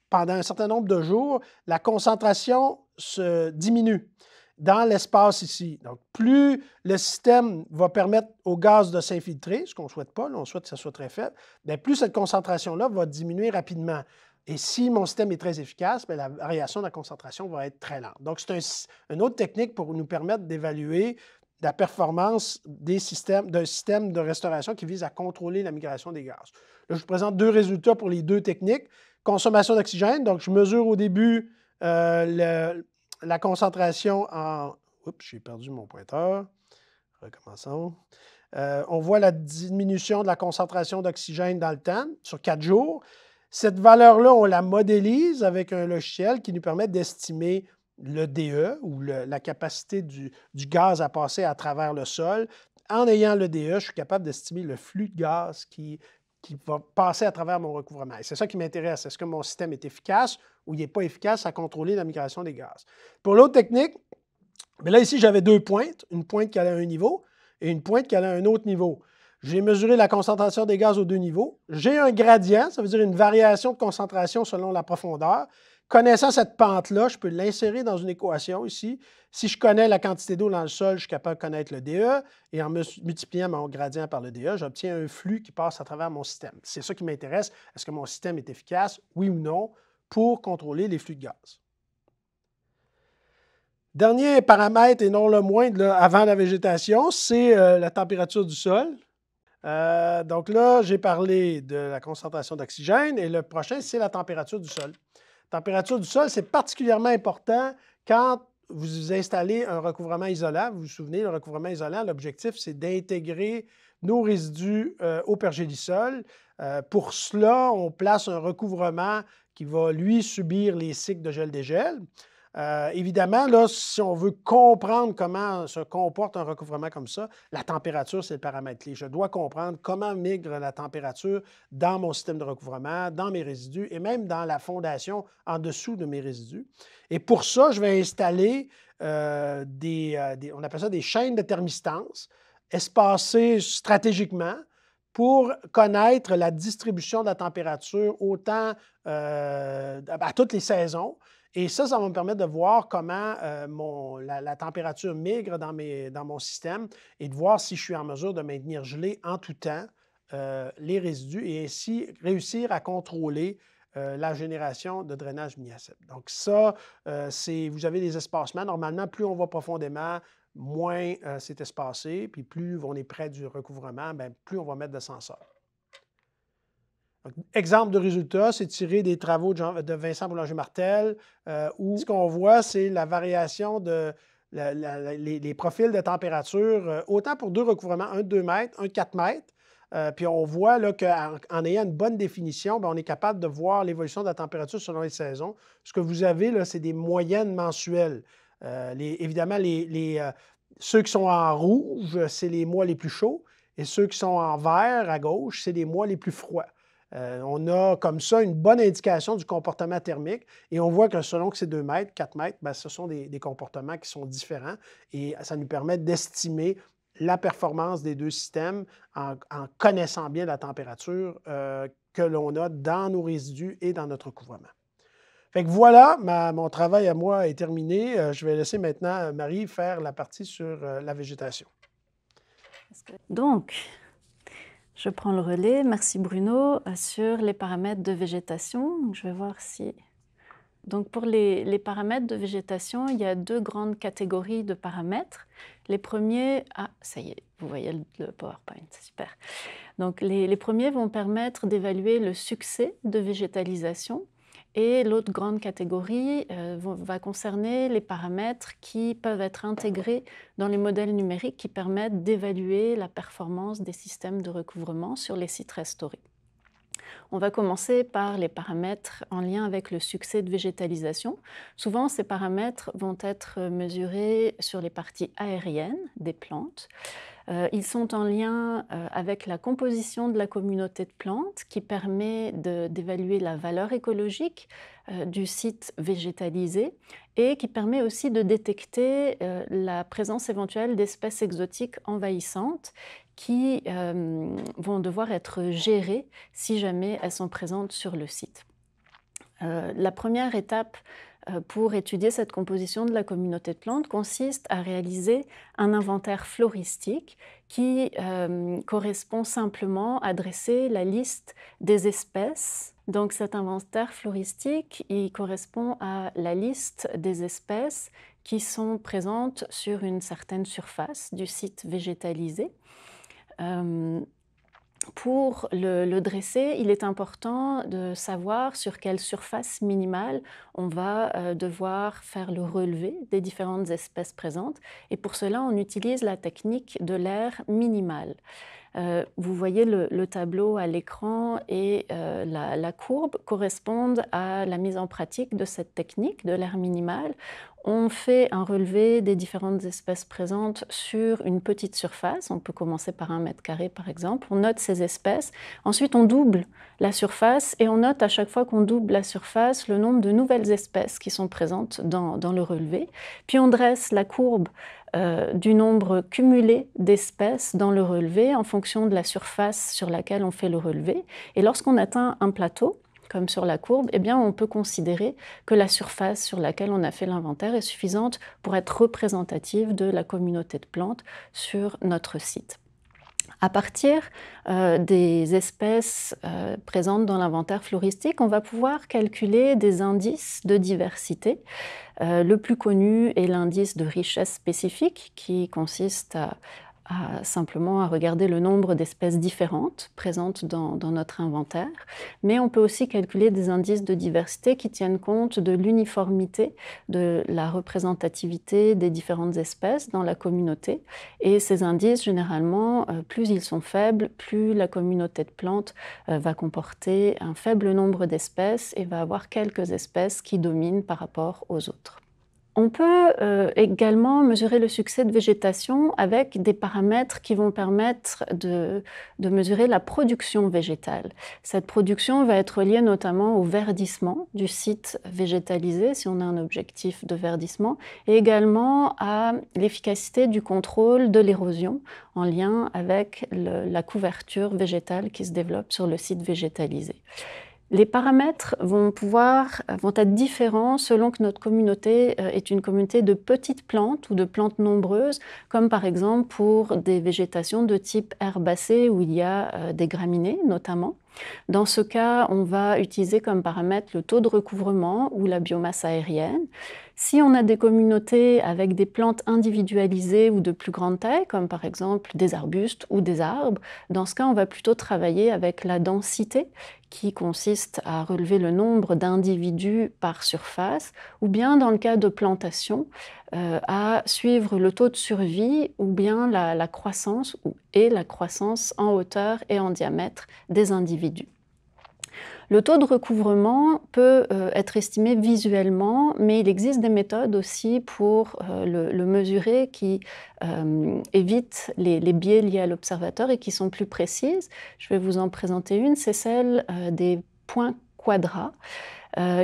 C: pendant un certain nombre de jours, la concentration se diminue dans l'espace ici. Donc, plus le système va permettre au gaz de s'infiltrer, ce qu'on ne souhaite pas, là, on souhaite que ça soit très faible, bien, plus cette concentration-là va diminuer rapidement. Et si mon système est très efficace, bien, la variation de la concentration va être très lente. Donc, c'est une autre technique pour nous permettre d'évaluer la performance d'un système de restauration qui vise à contrôler la migration des gaz. Là, je vous présente deux résultats pour les deux techniques. Consommation d'oxygène, donc je mesure au début la concentration en... Oups, j'ai perdu mon pointeur. Recommençons. On voit la diminution de la concentration d'oxygène dans le temps sur 4 jours. Cette valeur-là, on la modélise avec un logiciel qui nous permet d'estimer le DE ou la capacité du gaz à passer à travers le sol. En ayant le DE, je suis capable d'estimer le flux de gaz qui va passer à travers mon recouvrement. Et c'est ça qui m'intéresse. Est-ce que mon système est efficace ou il n'est pas efficace à contrôler la migration des gaz? Pour l'autre technique, bien là, ici, j'avais deux pointes, une pointe qui allait à un niveau et une pointe qui allait à un autre niveau. J'ai mesuré la concentration des gaz aux deux niveaux. J'ai un gradient, ça veut dire une variation de concentration selon la profondeur. Connaissant cette pente-là, je peux l'insérer dans une équation ici. Si je connais la quantité d'eau dans le sol, je suis capable de connaître le DE. Et en multipliant mon gradient par le DE, j'obtiens un flux qui passe à travers mon système. C'est ça qui m'intéresse. Est-ce que mon système est efficace, oui ou non, pour contrôler les flux de gaz? Dernier paramètre, et non le moindre, là, avant la végétation, c'est la température du sol. Donc là, j'ai parlé de la concentration d'oxygène et le prochain, c'est la température du sol. La température du sol, c'est particulièrement important quand vous installez un recouvrement isolant. Vous vous souvenez, le recouvrement isolant, l'objectif, c'est d'intégrer nos résidus au pergélisol. Pour cela, on place un recouvrement qui va, lui, subir les cycles de gel-dégel. Évidemment, là, si on veut comprendre comment se comporte un recouvrement comme ça, la température, c'est le paramètre clé. Je dois comprendre comment migre la température dans mon système de recouvrement, dans mes résidus et même dans la fondation en dessous de mes résidus. Et pour ça, je vais installer on appelle ça des chaînes de thermistance espacées stratégiquement pour connaître la distribution de la température autant à toutes les saisons. Et ça va me permettre de voir comment la température migre dans mon système et de voir si je suis en mesure de maintenir gelé en tout temps les résidus et ainsi réussir à contrôler la génération de drainage mini-acide. Donc ça, vous avez des espacements. Normalement, plus on va profondément, moins c'est espacé, puis plus on est près du recouvrement, bien, plus on va mettre de senseurs. Donc, exemple de résultat, c'est tiré des travaux de Vincent Boulanger-Martel, où ce qu'on voit, c'est la variation les profils de température, autant pour deux recouvrements, un de 2 mètres, un de 4 mètres. Puis on voit qu'en ayant une bonne définition, bien, on est capable de voir l'évolution de la température selon les saisons. Ce que vous avez, là, c'est des moyennes mensuelles. Évidemment, ceux qui sont en rouge, c'est les mois les plus chauds, et ceux qui sont en vert à gauche, c'est les mois les plus froids. On a comme ça une bonne indication du comportement thermique et on voit que selon que c'est 2 mètres, 4 mètres, bien, ce sont des comportements qui sont différents et ça nous permet d'estimer la performance des deux systèmes en connaissant bien la température que l'on a dans nos résidus et dans notre recouvrement. Fait que voilà, mon travail à moi est terminé. Je vais laisser maintenant Marie faire la partie sur la végétation.
B: Donc, je prends le relais. Merci Bruno sur les paramètres de végétation. Je vais voir si... Donc pour les paramètres de végétation, il y a 2 grandes catégories de paramètres. Les premiers... Ah, ça y est, vous voyez le PowerPoint, c'est super. Donc les premiers vont permettre d'évaluer le succès de végétalisation. Et l'autre grande catégorie va concerner les paramètres qui peuvent être intégrés dans les modèles numériques qui permettent d'évaluer la performance des systèmes de recouvrement sur les sites restaurés. On va commencer par les paramètres en lien avec le succès de végétalisation. Souvent, ces paramètres vont être mesurés sur les parties aériennes des plantes. Ils sont en lien avec la composition de la communauté de plantes qui permet d'évaluer la valeur écologique du site végétalisé et qui permet aussi de détecter la présence éventuelle d'espèces exotiques envahissantes qui vont devoir être gérées si jamais elles sont présentes sur le site. La première étape pour étudier cette composition de la communauté de plantes consiste à réaliser un inventaire floristique qui correspond simplement à dresser la liste des espèces. Donc cet inventaire floristique, il correspond à la liste des espèces qui sont présentes sur une certaine surface du site végétalisé. Pour le dresser, il est important de savoir sur quelle surface minimale on va devoir faire le relevé des différentes espèces présentes. Et pour cela, on utilise la technique de l'aire minimale. Vous voyez le tableau à l'écran et la courbe correspondent à la mise en pratique de cette technique de l'aire minimale. On fait un relevé des différentes espèces présentes sur une petite surface. On peut commencer par 1 mètre carré par exemple. On note ces espèces. Ensuite, on double la surface et on note à chaque fois qu'on double la surface le nombre de nouvelles espèces qui sont présentes dans le relevé. Puis on dresse la courbe du nombre cumulé d'espèces dans le relevé en fonction de la surface sur laquelle on fait le relevé. Et lorsqu'on atteint un plateau, comme sur la courbe, eh bien, on peut considérer que la surface sur laquelle on a fait l'inventaire est suffisante pour être représentative de la communauté de plantes sur notre site. À partir des espèces présentes dans l'inventaire floristique, on va pouvoir calculer des indices de diversité. Le plus connu est l'indice de richesse spécifique qui consiste simplement à regarder le nombre d'espèces différentes présentes dans notre inventaire. Mais on peut aussi calculer des indices de diversité qui tiennent compte de l'uniformité, de la représentativité des différentes espèces dans la communauté. Et ces indices, généralement, plus ils sont faibles, plus la communauté de plantes va comporter un faible nombre d'espèces et va avoir quelques espèces qui dominent par rapport aux autres. On peut également mesurer le succès de végétation avec des paramètres qui vont permettre de mesurer la production végétale. Cette production va être liée notamment au verdissement du site végétalisé, si on a un objectif de verdissement, et également à l'efficacité du contrôle de l'érosion en lien avec la couverture végétale qui se développe sur le site végétalisé. Les paramètres vont être différents selon que notre communauté est une communauté de petites plantes ou de plantes nombreuses, comme par exemple pour des végétations de type herbacée où il y a des graminées notamment. Dans ce cas, on va utiliser comme paramètre le taux de recouvrement ou la biomasse aérienne. Si on a des communautés avec des plantes individualisées ou de plus grande taille, comme par exemple des arbustes ou des arbres, dans ce cas, on va plutôt travailler avec la densité qui consiste à relever le nombre d'individus par surface, ou bien dans le cas de plantation, à suivre le taux de survie ou bien la croissance et la croissance en hauteur et en diamètre des individus. Le taux de recouvrement peut être estimé visuellement, mais il existe des méthodes aussi pour le mesurer qui évitent les biais liés à l'observateur et qui sont plus précises. Je vais vous en présenter une, c'est celle des points quadrats.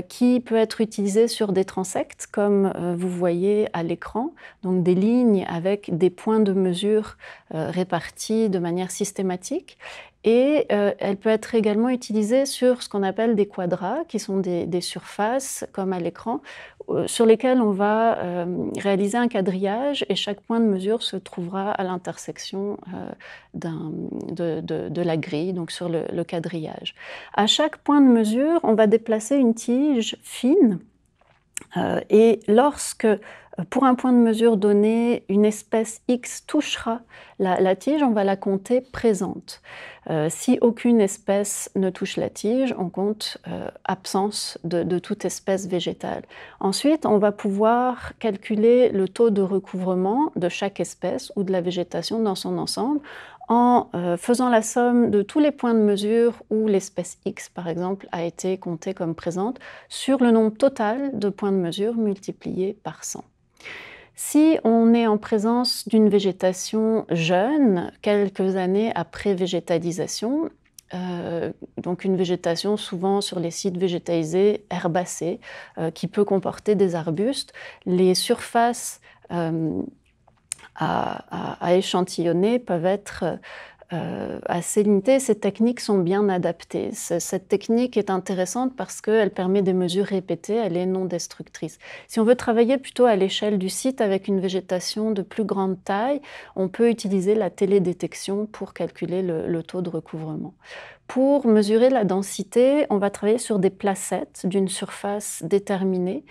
B: Qui peut être utilisé sur des transects, comme vous voyez à l'écran, donc des lignes avec des points de mesure répartis de manière systématique. Et elle peut être également utilisée sur ce qu'on appelle des quadras, qui sont des surfaces, comme à l'écran, sur lesquelles on va réaliser un quadrillage et chaque point de mesure se trouvera à l'intersection de la grille, donc sur le quadrillage. À chaque point de mesure, on va déplacer une tige fine et lorsque pour un point de mesure donné, une espèce X touchera la tige, on va la compter présente. Si aucune espèce ne touche la tige, on compte absence de toute espèce végétale. Ensuite, on va pouvoir calculer le taux de recouvrement de chaque espèce ou de la végétation dans son ensemble en faisant la somme de tous les points de mesure où l'espèce X, par exemple, a été comptée comme présente sur le nombre total de points de mesure multiplié par 100. Si on est en présence d'une végétation jeune, quelques années après végétalisation, donc une végétation souvent sur les sites végétalisés herbacés, qui peut comporter des arbustes, les surfaces à échantillonner peuvent être assez limitées. Ces techniques sont bien adaptées. Cette technique est intéressante parce qu'elle permet des mesures répétées, elle est non destructrice. Si on veut travailler plutôt à l'échelle du site avec une végétation de plus grande taille, on peut utiliser la télédétection pour calculer le taux de recouvrement. Pour mesurer la densité, on va travailler sur des placettes d'une surface déterminée.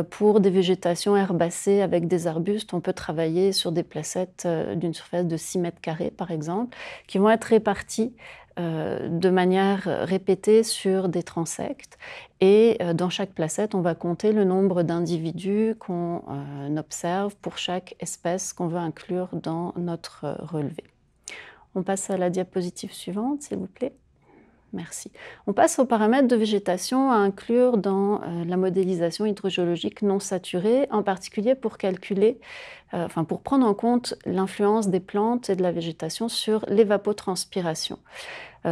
B: Pour des végétations herbacées avec des arbustes, on peut travailler sur des placettes d'une surface de 6 mètres carrés, par exemple, qui vont être réparties de manière répétée sur des transects. Et dans chaque placette, on va compter le nombre d'individus qu'on observe pour chaque espèce qu'on veut inclure dans notre relevé. On passe à la diapositive suivante, s'il vous plaît. Merci. On passe aux paramètres de végétation à inclure dans la modélisation hydrogéologique non saturée, en particulier pour calculer, pour prendre en compte l'influence des plantes et de la végétation sur l'évapotranspiration.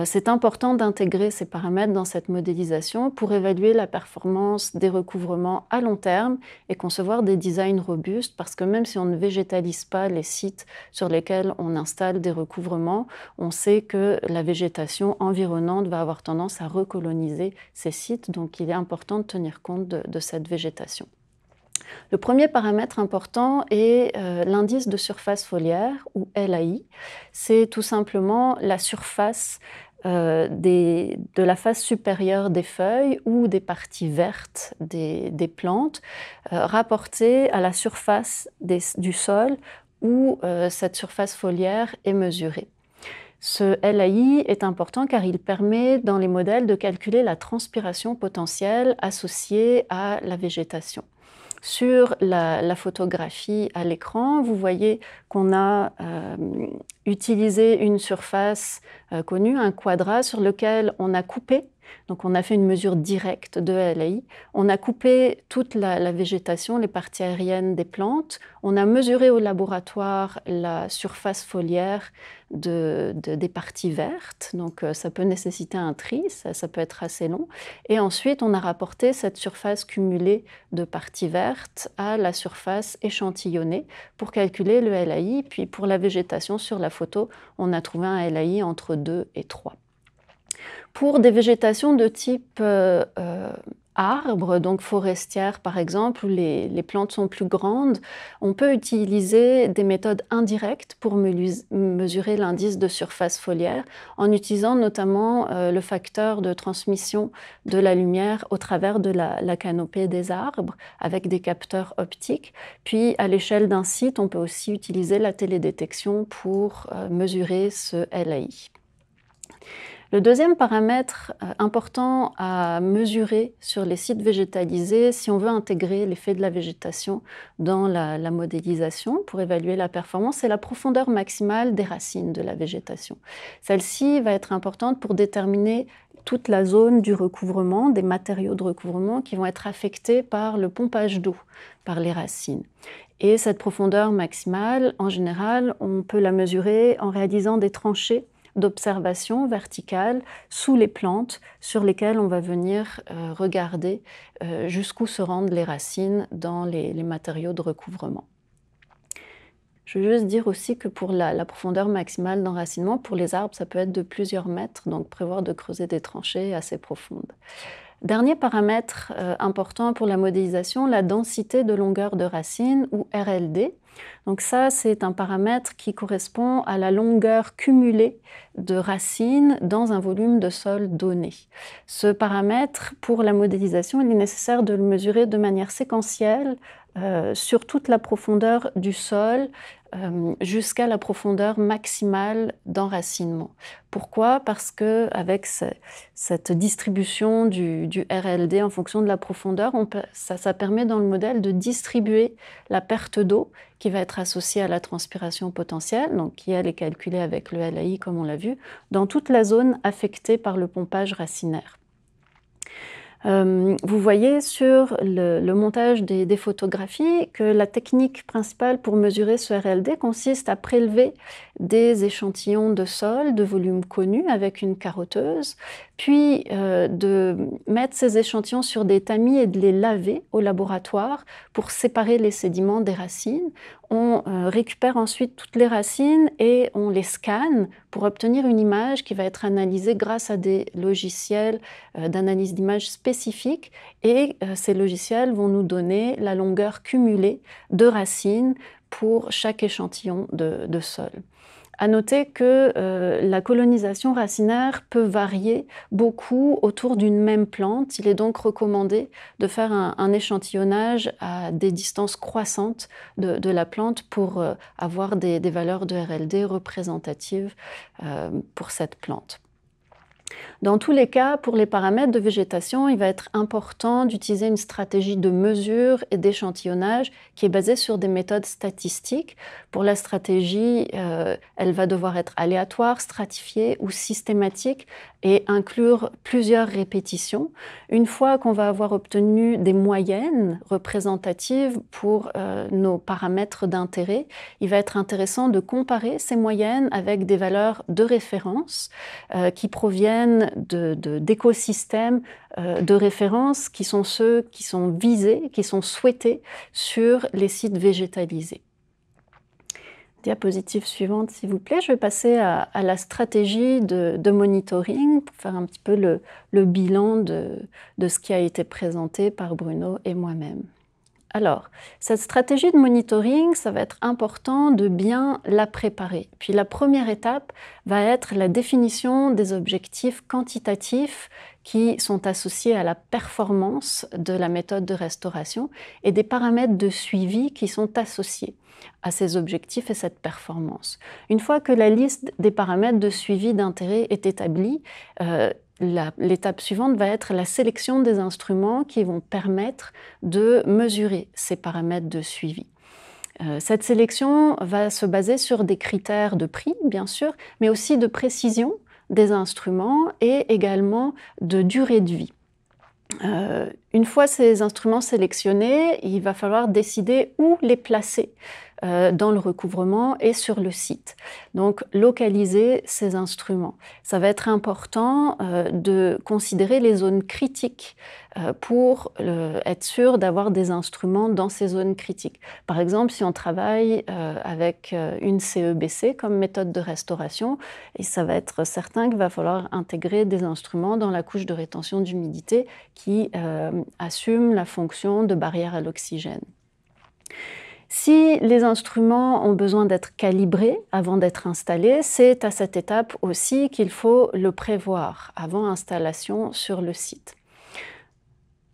B: C'est important d'intégrer ces paramètres dans cette modélisation pour évaluer la performance des recouvrements à long terme et concevoir des designs robustes, parce que même si on ne végétalise pas les sites sur lesquels on installe des recouvrements, on sait que la végétation environnante va avoir tendance à recoloniser ces sites, donc il est important de tenir compte de cette végétation. Le premier paramètre important est l'indice de surface foliaire, ou LAI. C'est tout simplement la surface de la face supérieure des feuilles ou des parties vertes des plantes, rapportée à la surface du sol où cette surface foliaire est mesurée. Ce LAI est important car il permet dans les modèles de calculer la transpiration potentielle associée à la végétation. Sur la photographie à l'écran, vous voyez qu'on a utilisé une surface connue, un quadrat sur lequel on a coupé, donc on a fait une mesure directe de LAI, on a coupé toute la végétation, les parties aériennes des plantes, on a mesuré au laboratoire la surface foliaire des parties vertes, donc ça peut nécessiter un tri, ça peut être assez long, et ensuite on a rapporté cette surface cumulée de parties vertes à la surface échantillonnée pour calculer le LAI, puis pour la végétation sur la photo, on a trouvé un LAI entre 2 et 3. Pour des végétations de type arbres, donc forestières par exemple, où les plantes sont plus grandes, on peut utiliser des méthodes indirectes pour mesurer l'indice de surface foliaire, en utilisant notamment le facteur de transmission de la lumière au travers de la canopée des arbres, avec des capteurs optiques. Puis à l'échelle d'un site, on peut aussi utiliser la télédétection pour mesurer ce LAI. Le deuxième paramètre important à mesurer sur les sites végétalisés, si on veut intégrer l'effet de la végétation dans la modélisation pour évaluer la performance, c'est la profondeur maximale des racines de la végétation. Celle-ci va être importante pour déterminer toute la zone du recouvrement, des matériaux de recouvrement qui vont être affectés par le pompage d'eau par les racines. Et cette profondeur maximale, en général, on peut la mesurer en réalisant des tranchées d'observation verticale sous les plantes sur lesquelles on va venir regarder jusqu'où se rendent les racines dans les matériaux de recouvrement. Je veux juste dire aussi que pour la profondeur maximale d'enracinement, pour les arbres, ça peut être de plusieurs mètres, donc prévoir de creuser des tranchées assez profondes. Dernier paramètre important pour la modélisation, la densité de longueur de racine, ou RLD. Donc ça, c'est un paramètre qui correspond à la longueur cumulée de racines dans un volume de sol donné. Ce paramètre, pour la modélisation, il est nécessaire de le mesurer de manière séquentielle sur toute la profondeur du sol jusqu'à la profondeur maximale d'enracinement. Pourquoi? Parce qu'avec cette distribution du RLD en fonction de la profondeur, ça permet dans le modèle de distribuer la perte d'eau qui va être être associée à la transpiration potentielle, donc qui elle est calculée avec le LAI comme on l'a vu, dans toute la zone affectée par le pompage racinaire. Vous voyez sur le montage des photographies que la technique principale pour mesurer ce RLD consiste à prélever des échantillons de sol de volume connu avec une carotteuse, puis de mettre ces échantillons sur des tamis et de les laver au laboratoire pour séparer les sédiments des racines. On récupère ensuite toutes les racines et on les scanne pour obtenir une image qui va être analysée grâce à des logiciels d'analyse d'image spécifiques, et ces logiciels vont nous donner la longueur cumulée de racines pour chaque échantillon de sol. À noter que la colonisation racinaire peut varier beaucoup autour d'une même plante. Il est donc recommandé de faire un échantillonnage à des distances croissantes de la plante pour avoir des valeurs de RLD représentatives pour cette plante. Dans tous les cas, pour les paramètres de végétation, il va être important d'utiliser une stratégie de mesure et d'échantillonnage qui est basée sur des méthodes statistiques. Pour la stratégie, elle va devoir être aléatoire, stratifiée ou systématique et inclure plusieurs répétitions. Une fois qu'on va avoir obtenu des moyennes représentatives pour nos paramètres d'intérêt, il va être intéressant de comparer ces moyennes avec des valeurs de référence qui proviennent d'écosystèmes de référence qui sont ceux qui sont visés, qui sont souhaités sur les sites végétalisés. Diapositive suivante, s'il vous plaît. Je vais passer à la stratégie de monitoring pour faire un petit peu le bilan de ce qui a été présenté par Bruno et moi-même. Alors, cette stratégie de monitoring, ça va être important de bien la préparer. Puis la première étape va être la définition des objectifs quantitatifs qui sont associés à la performance de la méthode de restauration et des paramètres de suivi qui sont associés à ces objectifs et cette performance. Une fois que la liste des paramètres de suivi d'intérêt est établie, l'étape suivante va être la sélection des instruments qui vont permettre de mesurer ces paramètres de suivi. Cette sélection va se baser sur des critères de prix, bien sûr, mais aussi de précision des instruments et également de durée de vie. Une fois ces instruments sélectionnés, il va falloir décider où les placer dans le recouvrement et sur le site. Donc, localiser ces instruments. Ça va être important de considérer les zones critiques pour être sûr d'avoir des instruments dans ces zones critiques. Par exemple, si on travaille avec une CEBC comme méthode de restauration, et ça va être certain qu'il va falloir intégrer des instruments dans la couche de rétention d'humidité qui assume la fonction de barrière à l'oxygène. Si les instruments ont besoin d'être calibrés avant d'être installés, c'est à cette étape aussi qu'il faut le prévoir avant installation sur le site.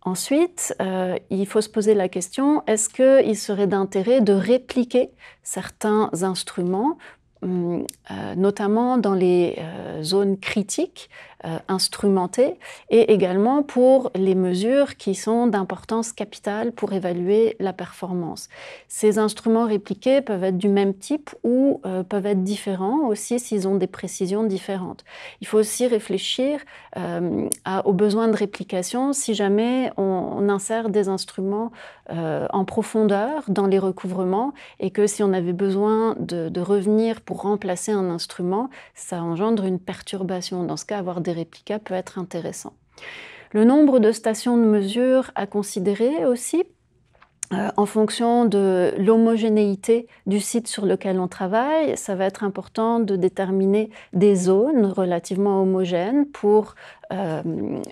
B: Ensuite, il faut se poser la question, est-ce qu'il serait d'intérêt de répliquer certains instruments, notamment dans les zones critiques instrumentées et également pour les mesures qui sont d'importance capitale pour évaluer la performance. Ces instruments répliqués peuvent être du même type ou peuvent être différents aussi s'ils ont des précisions différentes. Il faut aussi réfléchir aux besoins de réplication si jamais on insère des instruments en profondeur dans les recouvrements et que si on avait besoin de revenir pour remplacer un instrument, ça engendre une perturbation. Dans ce cas, avoir des réplicas peut être intéressant. Le nombre de stations de mesure à considérer aussi, en fonction de l'homogénéité du site sur lequel on travaille, ça va être important de déterminer des zones relativement homogènes pour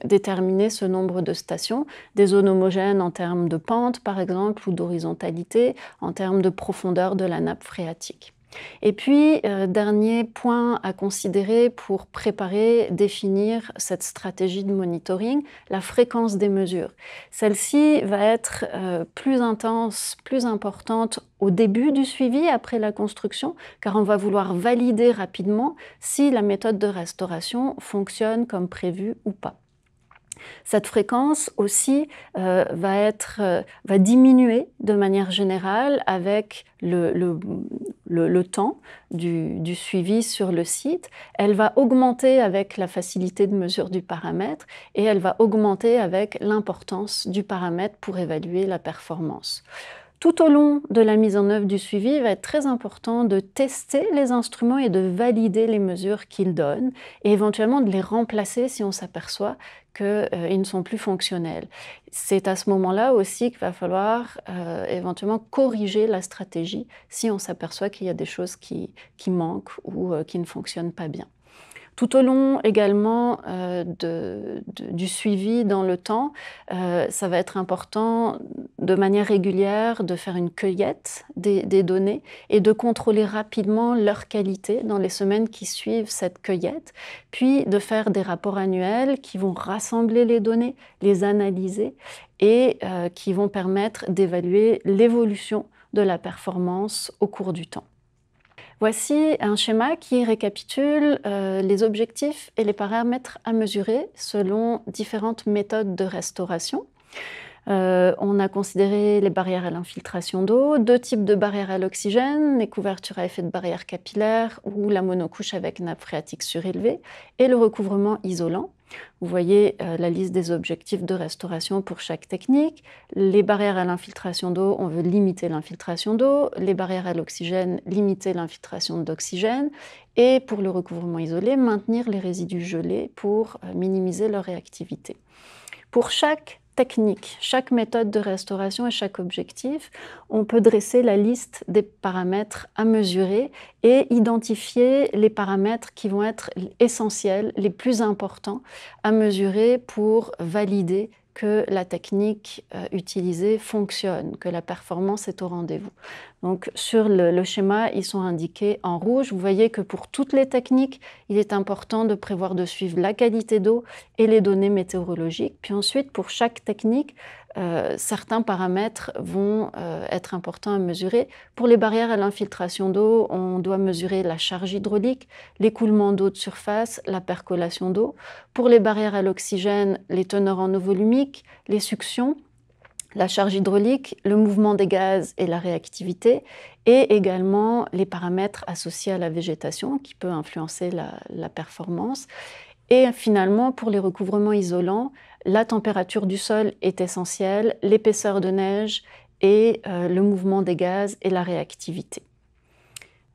B: déterminer ce nombre de stations. Des zones homogènes en termes de pente, par exemple, ou d'horizontalité, en termes de profondeur de la nappe phréatique. Et puis, dernier point à considérer pour préparer, définir cette stratégie de monitoring, la fréquence des mesures. Celle-ci va être plus intense, plus importante au début du suivi, après la construction, car on va vouloir valider rapidement si la méthode de restauration fonctionne comme prévu ou pas. Cette fréquence aussi va diminuer de manière générale avec le temps du suivi sur le site. Elle va augmenter avec la facilité de mesure du paramètre et elle va augmenter avec l'importance du paramètre pour évaluer la performance. Tout au long de la mise en œuvre du suivi, il va être très important de tester les instruments et de valider les mesures qu'ils donnent et éventuellement de les remplacer si on s'aperçoit qu'ils ne sont plus fonctionnels. C'est à ce moment-là aussi qu'il va falloir éventuellement corriger la stratégie si on s'aperçoit qu'il y a des choses qui manquent ou qui ne fonctionnent pas bien. Tout au long également du suivi dans le temps, ça va être important de manière régulière de faire une cueillette des données et de contrôler rapidement leur qualité dans les semaines qui suivent cette cueillette, puis de faire des rapports annuels qui vont rassembler les données, les analyser et qui vont permettre d'évaluer l'évolution de la performance au cours du temps. Voici un schéma qui récapitule les objectifs et les paramètres à mesurer selon différentes méthodes de restauration. On a considéré les barrières à l'infiltration d'eau, 2 types de barrières à l'oxygène, les couvertures à effet de barrière capillaire ou la monocouche avec nappe phréatique surélevée, et le recouvrement isolant. Vous voyez la liste des objectifs de restauration pour chaque technique. Les barrières à l'infiltration d'eau, on veut limiter l'infiltration d'eau. Les barrières à l'oxygène, limiter l'infiltration d'oxygène. Et pour le recouvrement isolé, maintenir les résidus gelés pour minimiser leur réactivité. Pour chaque technique, chaque méthode de restauration et chaque objectif, on peut dresser la liste des paramètres à mesurer et identifier les paramètres qui vont être essentiels, les plus importants à mesurer pour valider que la technique utilisée fonctionne, que la performance est au rendez-vous. Donc sur le schéma, ils sont indiqués en rouge. Vous voyez que pour toutes les techniques, il est important de prévoir de suivre la qualité d'eau et les données météorologiques. Puis ensuite, pour chaque technique, certains paramètres vont être importants à mesurer. Pour les barrières à l'infiltration d'eau, on doit mesurer la charge hydraulique, l'écoulement d'eau de surface, la percolation d'eau. Pour les barrières à l'oxygène, les teneurs en eau volumique, les suctions, la charge hydraulique, le mouvement des gaz et la réactivité, et également les paramètres associés à la végétation qui peut influencer la performance. Et finalement, pour les recouvrements isolants, la température du sol est essentielle, l'épaisseur de neige et le mouvement des gaz et la réactivité.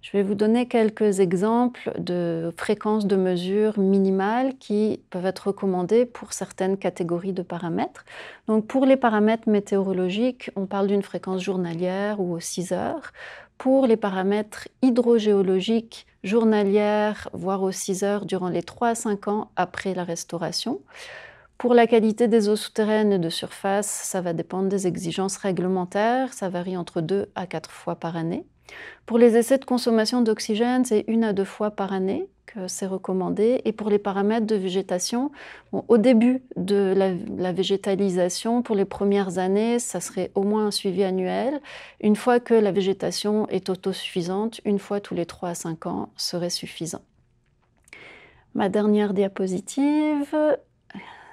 B: Je vais vous donner quelques exemples de fréquences de mesure minimales qui peuvent être recommandées pour certaines catégories de paramètres. Donc pour les paramètres météorologiques, on parle d'une fréquence journalière ou aux 6 heures. Pour les paramètres hydrogéologiques, journalière, voire aux 6 heures durant les 3 à 5 ans après la restauration. Pour la qualité des eaux souterraines et de surface, ça va dépendre des exigences réglementaires, ça varie entre 2 à 4 fois par année. Pour les essais de consommation d'oxygène, c'est 1 à 2 fois par année que c'est recommandé. Et pour les paramètres de végétation, au début de la végétalisation, pour les premières années, ça serait au moins un suivi annuel. Une fois que la végétation est autosuffisante, 1 fois tous les 3 à 5 ans serait suffisant. Ma dernière diapositive,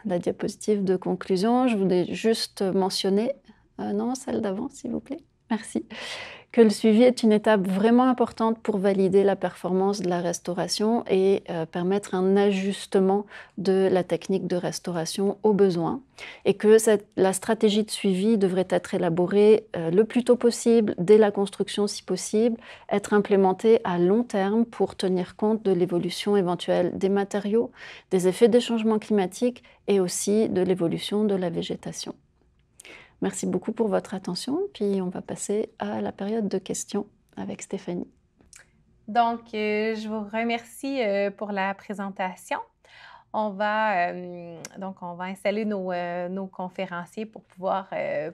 B: la diapositive de conclusion, je voulais juste mentionner, non, celle d'avant s'il vous plaît, merci, que le suivi est une étape vraiment importante pour valider la performance de la restauration et permettre un ajustement de la technique de restauration aux besoins, et que la stratégie de suivi devrait être élaborée le plus tôt possible, dès la construction si possible, être implémentée à long terme pour tenir compte de l'évolution éventuelle des matériaux, des effets des changements climatiques et aussi de l'évolution de la végétation. Merci beaucoup pour votre attention, puis on va passer à la période de questions avec Stéphanie.
A: Donc, je vous remercie pour la présentation. On va installer nos conférenciers pour pouvoir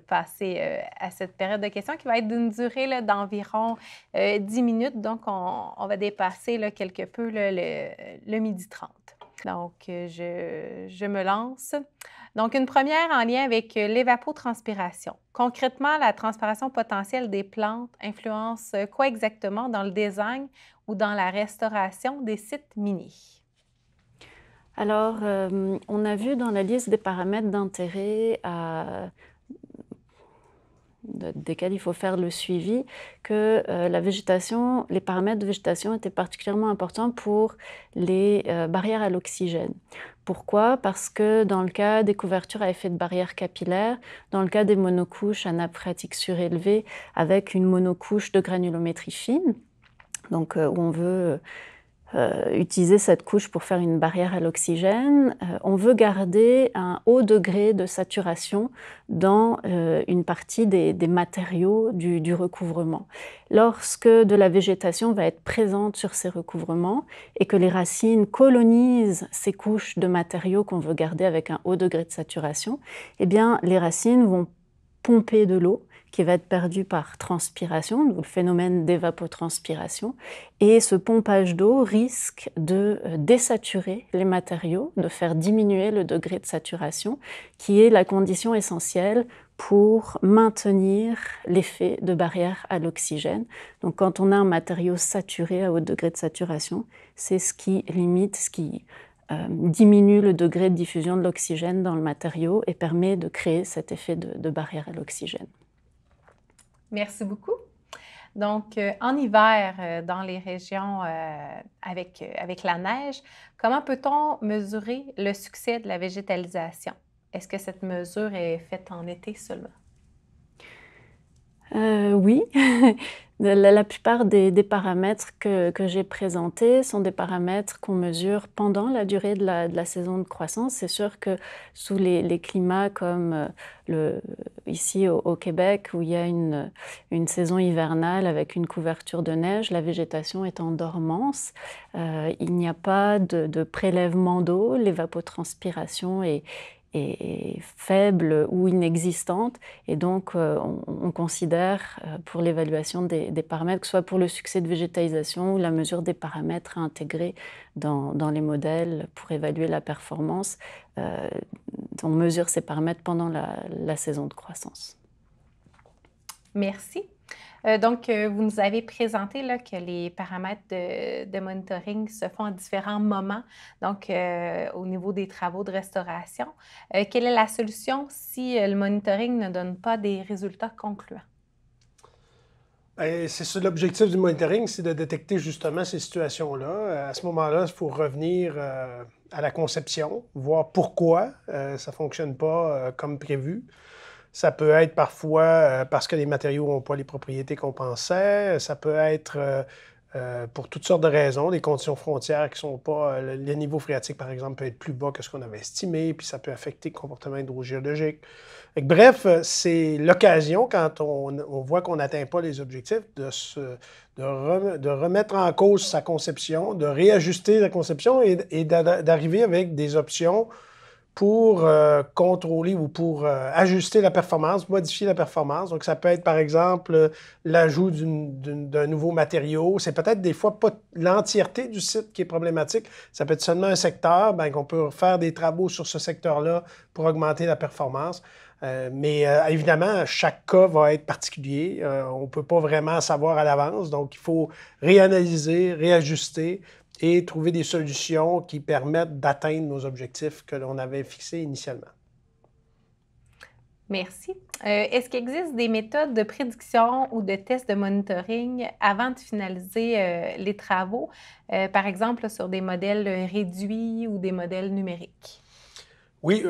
A: passer à cette période de questions qui va être d'une durée d'environ 10 minutes. Donc, on va dépasser quelque peu le 12h30. Donc, je me lance. Donc, une première en lien avec l'évapotranspiration. Concrètement, la transpiration potentielle des plantes influence quoi exactement dans le design ou dans la restauration des sites miniers?
B: Alors, on a vu dans la liste des paramètres d'intérêt desquels il faut faire le suivi, que les paramètres de végétation étaient particulièrement importants pour les barrières à l'oxygène. Pourquoi? Parce que dans le cas des couvertures à effet de barrière capillaire, dans le cas des monocouches à nappe phréatique surélevée avec une monocouche de granulométrie fine, donc où on veut utiliser cette couche pour faire une barrière à l'oxygène, on veut garder un haut degré de saturation dans une partie des matériaux du recouvrement. Lorsque de la végétation va être présente sur ces recouvrements et que les racines colonisent ces couches de matériaux qu'on veut garder avec un haut degré de saturation, eh bien, les racines vont pomper de l'eau qui va être perdue par transpiration, le phénomène d'évapotranspiration. Et ce pompage d'eau risque de désaturer les matériaux, de faire diminuer le degré de saturation, qui est la condition essentielle pour maintenir l'effet de barrière à l'oxygène. Donc quand on a un matériau saturé à haut degré de saturation, c'est ce qui limite, ce qui diminue le degré de diffusion de l'oxygène dans le matériau et permet de créer cet effet de barrière à l'oxygène.
A: Merci beaucoup. Donc, en hiver, dans les régions avec la neige, comment peut-on mesurer le succès de la végétalisation? Est-ce que cette mesure est faite en été seulement?
B: Oui. La plupart des paramètres que j'ai présentés sont des paramètres qu'on mesure pendant la durée de la saison de croissance. C'est sûr que sous les climats comme ici au Québec, où il y a une saison hivernale avec une couverture de neige, la végétation est en dormance. Il n'y a pas de prélèvement d'eau, l'évapotranspiration est faible ou inexistante, et donc on considère pour l'évaluation des paramètres, que ce soit pour le succès de végétalisation ou la mesure des paramètres à intégrer dans les modèles pour évaluer la performance, on mesure ces paramètres pendant la saison de croissance.
A: Merci. Donc, vous nous avez présenté là, que les paramètres de monitoring se font à différents moments, donc au niveau des travaux de restauration. Quelle est la solution si le monitoring ne donne pas des résultats concluants?
C: C'est ça, l'objectif du monitoring, c'est de détecter justement ces situations-là. À ce moment-là, il faut revenir à la conception, voir pourquoi ça ne fonctionne pas comme prévu. Ça peut être parfois parce que les matériaux n'ont pas les propriétés qu'on pensait. Ça peut être pour toutes sortes de raisons, des conditions frontières qui ne sont pas... le niveau phréatique, par exemple, peut être plus bas que ce qu'on avait estimé, puis ça peut affecter le comportement hydrogéologique. Bref, c'est l'occasion, quand on voit qu'on n'atteint pas les objectifs, de remettre en cause sa conception, de réajuster la conception et d'arriver avec des options pour contrôler ou pour ajuster la performance, modifier la performance. Donc, ça peut être, par exemple, l'ajout d'un nouveau matériau. C'est peut-être des fois pas l'entièreté du site qui est problématique. Ça peut être seulement un secteur, bien qu'on peut faire des travaux sur ce secteur-là pour augmenter la performance. Mais évidemment, chaque cas va être particulier. On ne peut pas vraiment savoir à l'avance. Donc, il faut réanalyser, réajuster et trouver des solutions qui permettent d'atteindre nos objectifs que l'on avait fixés initialement.
A: Merci. Est-ce qu'il existe des méthodes de prédiction ou de tests de monitoring avant de finaliser les travaux, par exemple sur des modèles réduits ou des modèles numériques?
C: Oui,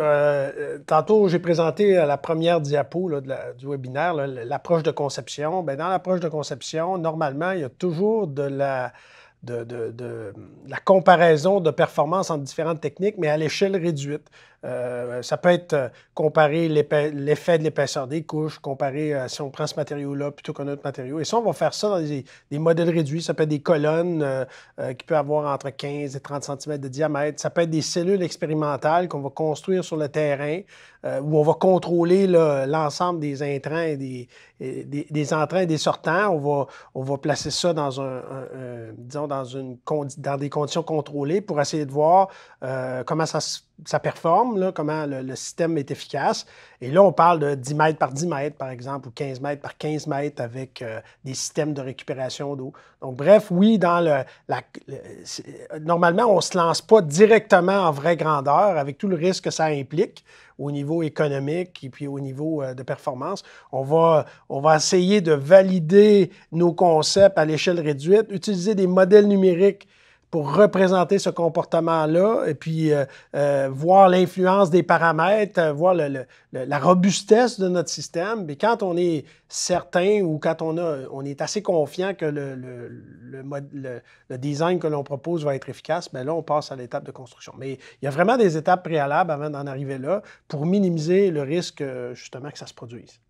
C: tantôt, j'ai présenté à la première diapo là, du webinaire l'approche de conception. Bien, dans l'approche de conception, normalement, il y a toujours de la comparaison de performance entre différentes techniques, mais à l'échelle réduite. Ça peut être comparer l'effet de l'épaisseur des couches, comparer si on prend ce matériau-là plutôt qu'un autre matériau. Et ça, on va faire ça dans des modèles réduits. Ça peut être des colonnes qui peuvent avoir entre 15 et 30 cm de diamètre. Ça peut être des cellules expérimentales qu'on va construire sur le terrain où on va contrôler l'ensemble des intrants et des entrants et des sortants. On va placer ça dans disons dans des conditions contrôlées pour essayer de voir comment ça se ça performe, là, comment le système est efficace. Et là, on parle de 10 mètres par 10 mètres, par exemple, ou 15 mètres par 15 mètres avec des systèmes de récupération d'eau. Donc, bref, oui, normalement, on ne se lance pas directement en vraie grandeur avec tout le risque que ça implique au niveau économique et puis au niveau de performance. On va essayer de valider nos concepts à l'échelle réduite, utiliser des modèles numériques pour représenter ce comportement-là et puis voir l'influence des paramètres, voir la robustesse de notre système. Mais quand on est certain ou quand on est assez confiant que le design que l'on propose va être efficace, bien là, on passe à l'étape de construction. Mais il y a vraiment des étapes préalables avant d'en arriver là pour minimiser le risque, justement, que ça se produise.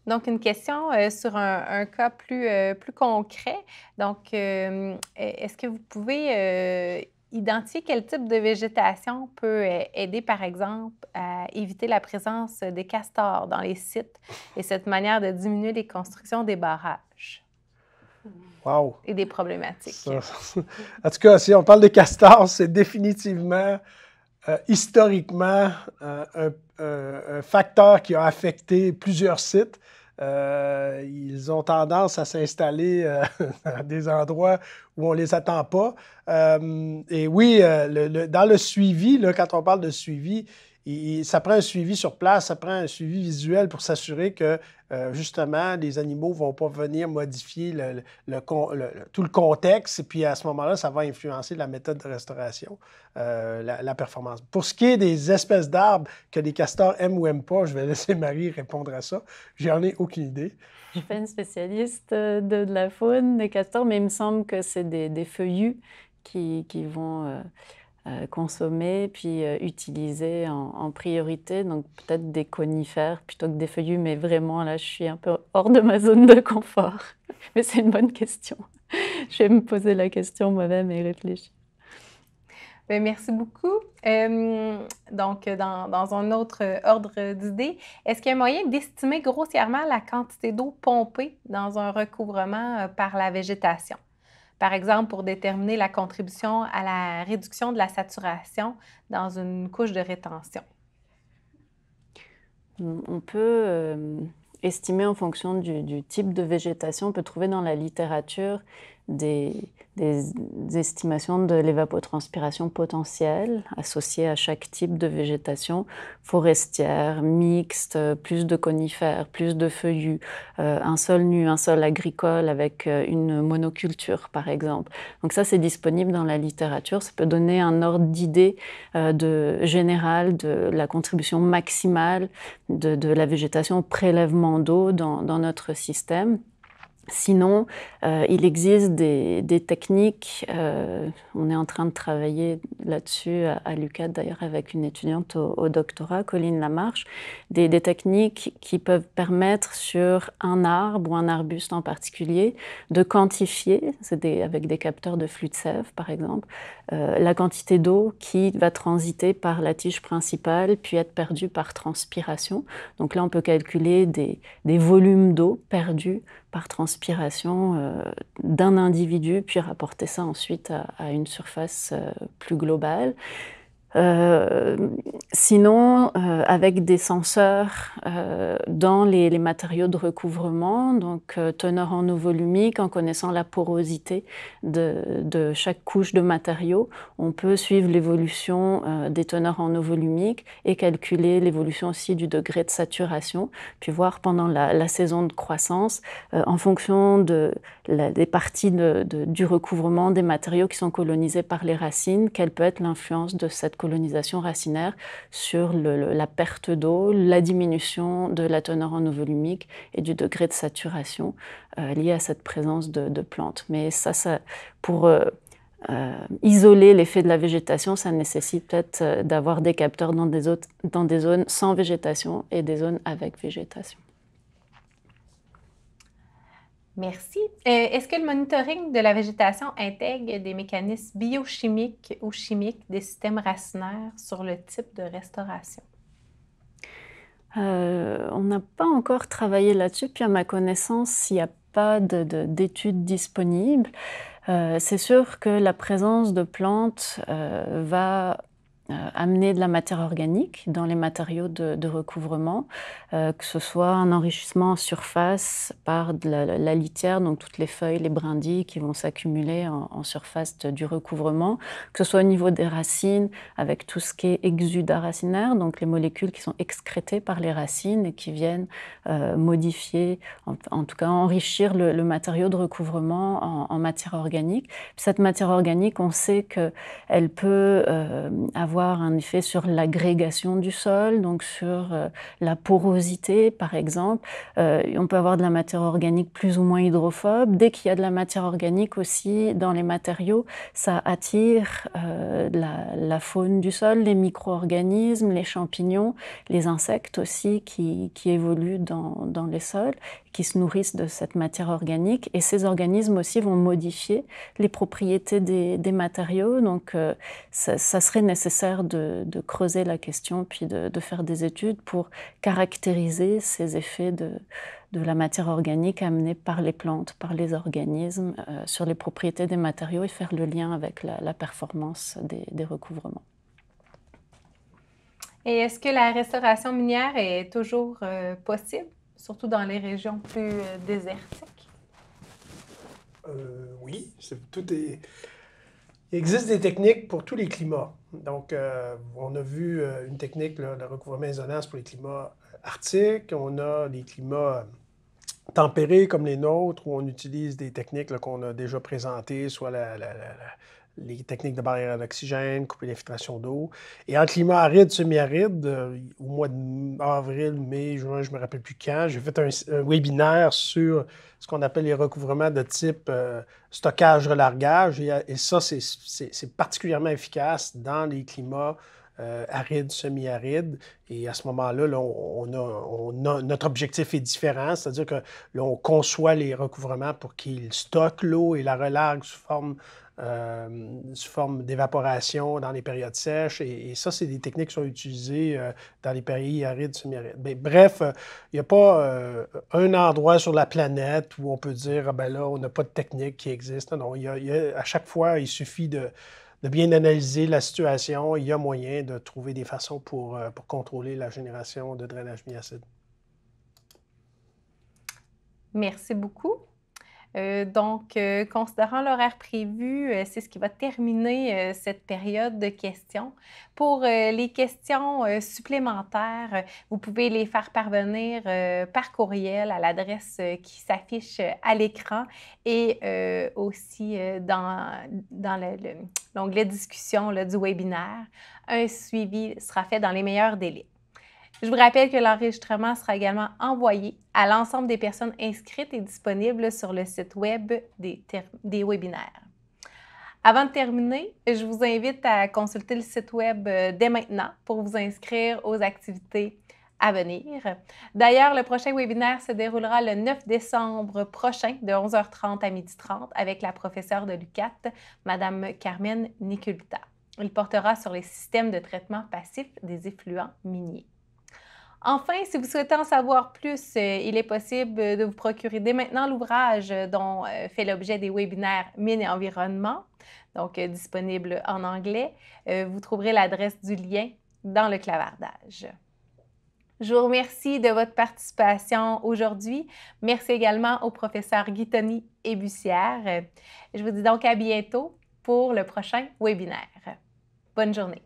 A: Donc, une question sur un cas plus concret. Donc, est-ce que vous pouvez identifier quel type de végétation peut aider, par exemple, à éviter la présence des castors dans les sites et cette manière de diminuer les constructions des barrages?
C: Wow!
A: Et des problématiques.
C: En tout cas, si on parle de castors, c'est définitivement, historiquement, un facteur qui a affecté plusieurs sites. Ils ont tendance à s'installer dans des endroits où on ne les attend pas. Et oui, dans le suivi, là, quand on parle de suivi, ça prend un suivi sur place, ça prend un suivi visuel pour s'assurer que, justement, les animaux ne vont pas venir modifier tout le contexte. Et puis, à ce moment-là, ça va influencer la méthode de restauration, la performance. Pour ce qui est des espèces d'arbres que les castors aiment ou n'aiment pas, je vais laisser Marie répondre à ça. J'en ai aucune idée.
B: Je ne suis pas une spécialiste de la faune des castors, mais il me semble que c'est des feuillus qui vont consommer puis utiliser en priorité, donc peut-être des conifères plutôt que des feuillus, mais vraiment là je suis un peu hors de ma zone de confort. Mais c'est une bonne question. Je vais me poser la question moi-même et réfléchir.
A: Bien, merci beaucoup. Donc, dans un autre ordre d'idées, est-ce qu'il y a un moyen d'estimer grossièrement la quantité d'eau pompée dans un recouvrement par la végétation? Par exemple, pour déterminer la contribution à la réduction de la saturation dans une couche de rétention.
B: On peut estimer en fonction du type de végétation. On peut trouver dans la littérature des estimations de l'évapotranspiration potentielle associées à chaque type de végétation, forestière, mixte, plus de conifères, plus de feuillus, un sol nu, un sol agricole avec une monoculture par exemple. Donc ça c'est disponible dans la littérature, ça peut donner un ordre d'idée général de la contribution maximale de la végétation au prélèvement d'eau dans notre système. Sinon, il existe des techniques, on est en train de travailler là-dessus à l'UQAD d'ailleurs avec une étudiante au doctorat, Colline Lamarche, des techniques qui peuvent permettre sur un arbre ou un arbuste en particulier de quantifier, avec des capteurs de flux de sève par exemple, la quantité d'eau qui va transiter par la tige principale puis être perdue par transpiration. Donc là on peut calculer des volumes d'eau perdus par transpiration d'un individu, puis rapporter ça ensuite à une surface plus globale. Sinon, avec des senseurs dans les matériaux de recouvrement, donc teneur en eau volumique, en connaissant la porosité de chaque couche de matériaux, on peut suivre l'évolution des teneurs en eau volumique et calculer l'évolution aussi du degré de saturation, puis voir pendant la saison de croissance, en fonction des parties du recouvrement des matériaux qui sont colonisés par les racines, quelle peut être l'influence de cette colonisation racinaire sur la perte d'eau, la diminution de la teneur en eau volumique et du degré de saturation lié à cette présence de plantes. Mais ça pour isoler l'effet de la végétation, ça nécessite peut-être d'avoir des capteurs dans des zones sans végétation et des zones avec végétation.
A: Merci. Est-ce que le monitoring de la végétation intègre des mécanismes biochimiques ou chimiques des systèmes racinaires sur le type de restauration?
B: On n'a pas encore travaillé là-dessus, puis à ma connaissance, il n'y a pas d'études disponibles. C'est sûr que la présence de plantes va amener de la matière organique dans les matériaux de recouvrement, que ce soit un enrichissement en surface par de la litière, donc toutes les feuilles, les brindilles qui vont s'accumuler en surface du recouvrement, que ce soit au niveau des racines, avec tout ce qui est exudat racinaire, donc les molécules qui sont excrétées par les racines et qui viennent modifier, en tout cas enrichir le matériau de recouvrement en matière organique. Puis cette matière organique, on sait qu'elle peut avoir un effet sur l'agrégation du sol, donc sur la porosité par exemple. On peut avoir de la matière organique plus ou moins hydrophobe. Dès qu'il y a de la matière organique aussi dans les matériaux, ça attire la faune du sol, les micro-organismes, les champignons, les insectes aussi qui évoluent dans les sols, qui se nourrissent de cette matière organique. Et ces organismes aussi vont modifier les propriétés des matériaux. Donc ça serait nécessaire de creuser la question puis de faire des études pour caractériser ces effets de la matière organique amenée par les plantes, par les organismes, sur les propriétés des matériaux et faire le lien avec la performance des recouvrements.
A: Et est-ce que la restauration minière est toujours possible, surtout dans les régions plus désertiques?
C: Oui, il existe des techniques pour tous les climats. Donc, on a vu une technique de recouvrement isolant pour les climats arctiques. On a les climats tempérés comme les nôtres, où on utilise des techniques qu'on a déjà présentées, soit les techniques de barrière d'oxygène, couper l'infiltration d'eau. Et en climat aride, semi-aride, au mois d'avril, mai, juin, je ne me rappelle plus quand, j'ai fait un webinaire sur ce qu'on appelle les recouvrements de type stockage-relargage. Et ça, c'est particulièrement efficace dans les climats arides, semi-arides. Et à ce moment-là, notre objectif est différent, c'est-à-dire que là, on conçoit les recouvrements pour qu'ils stockent l'eau et la relarguent sous forme d'évaporation dans les périodes sèches. Et ça, c'est des techniques qui sont utilisées dans les pays arides, semi-arides. Bref, il n'y a pas un endroit sur la planète où on peut dire, ah ben là, on n'a pas de technique qui existe. Non, à chaque fois, il suffit de bien analyser la situation. Il y a moyen de trouver des façons pour contrôler la génération de drainage mi-acide.
A: Merci beaucoup. Considérant l'horaire prévu, c'est ce qui va terminer cette période de questions. Pour les questions supplémentaires, vous pouvez les faire parvenir par courriel à l'adresse qui s'affiche à l'écran et aussi dans l'onglet discussion du webinaire. Un suivi sera fait dans les meilleurs délais. Je vous rappelle que l'enregistrement sera également envoyé à l'ensemble des personnes inscrites et disponible sur le site web des webinaires. Avant de terminer, je vous invite à consulter le site web dès maintenant pour vous inscrire aux activités à venir. D'ailleurs, le prochain webinaire se déroulera le 9 décembre prochain de 11h30 à 12h30 avec la professeure de l'UQAT, Mme Carmen Niculta. Il portera sur les systèmes de traitement passif des effluents miniers. Enfin, si vous souhaitez en savoir plus, il est possible de vous procurer dès maintenant l'ouvrage dont fait l'objet des webinaires Mines et environnement, donc disponible en anglais. Vous trouverez l'adresse du lien dans le clavardage. Je vous remercie de votre participation aujourd'hui. Merci également au professeur Guitoni et Bussière. Je vous dis donc à bientôt pour le prochain webinaire. Bonne journée.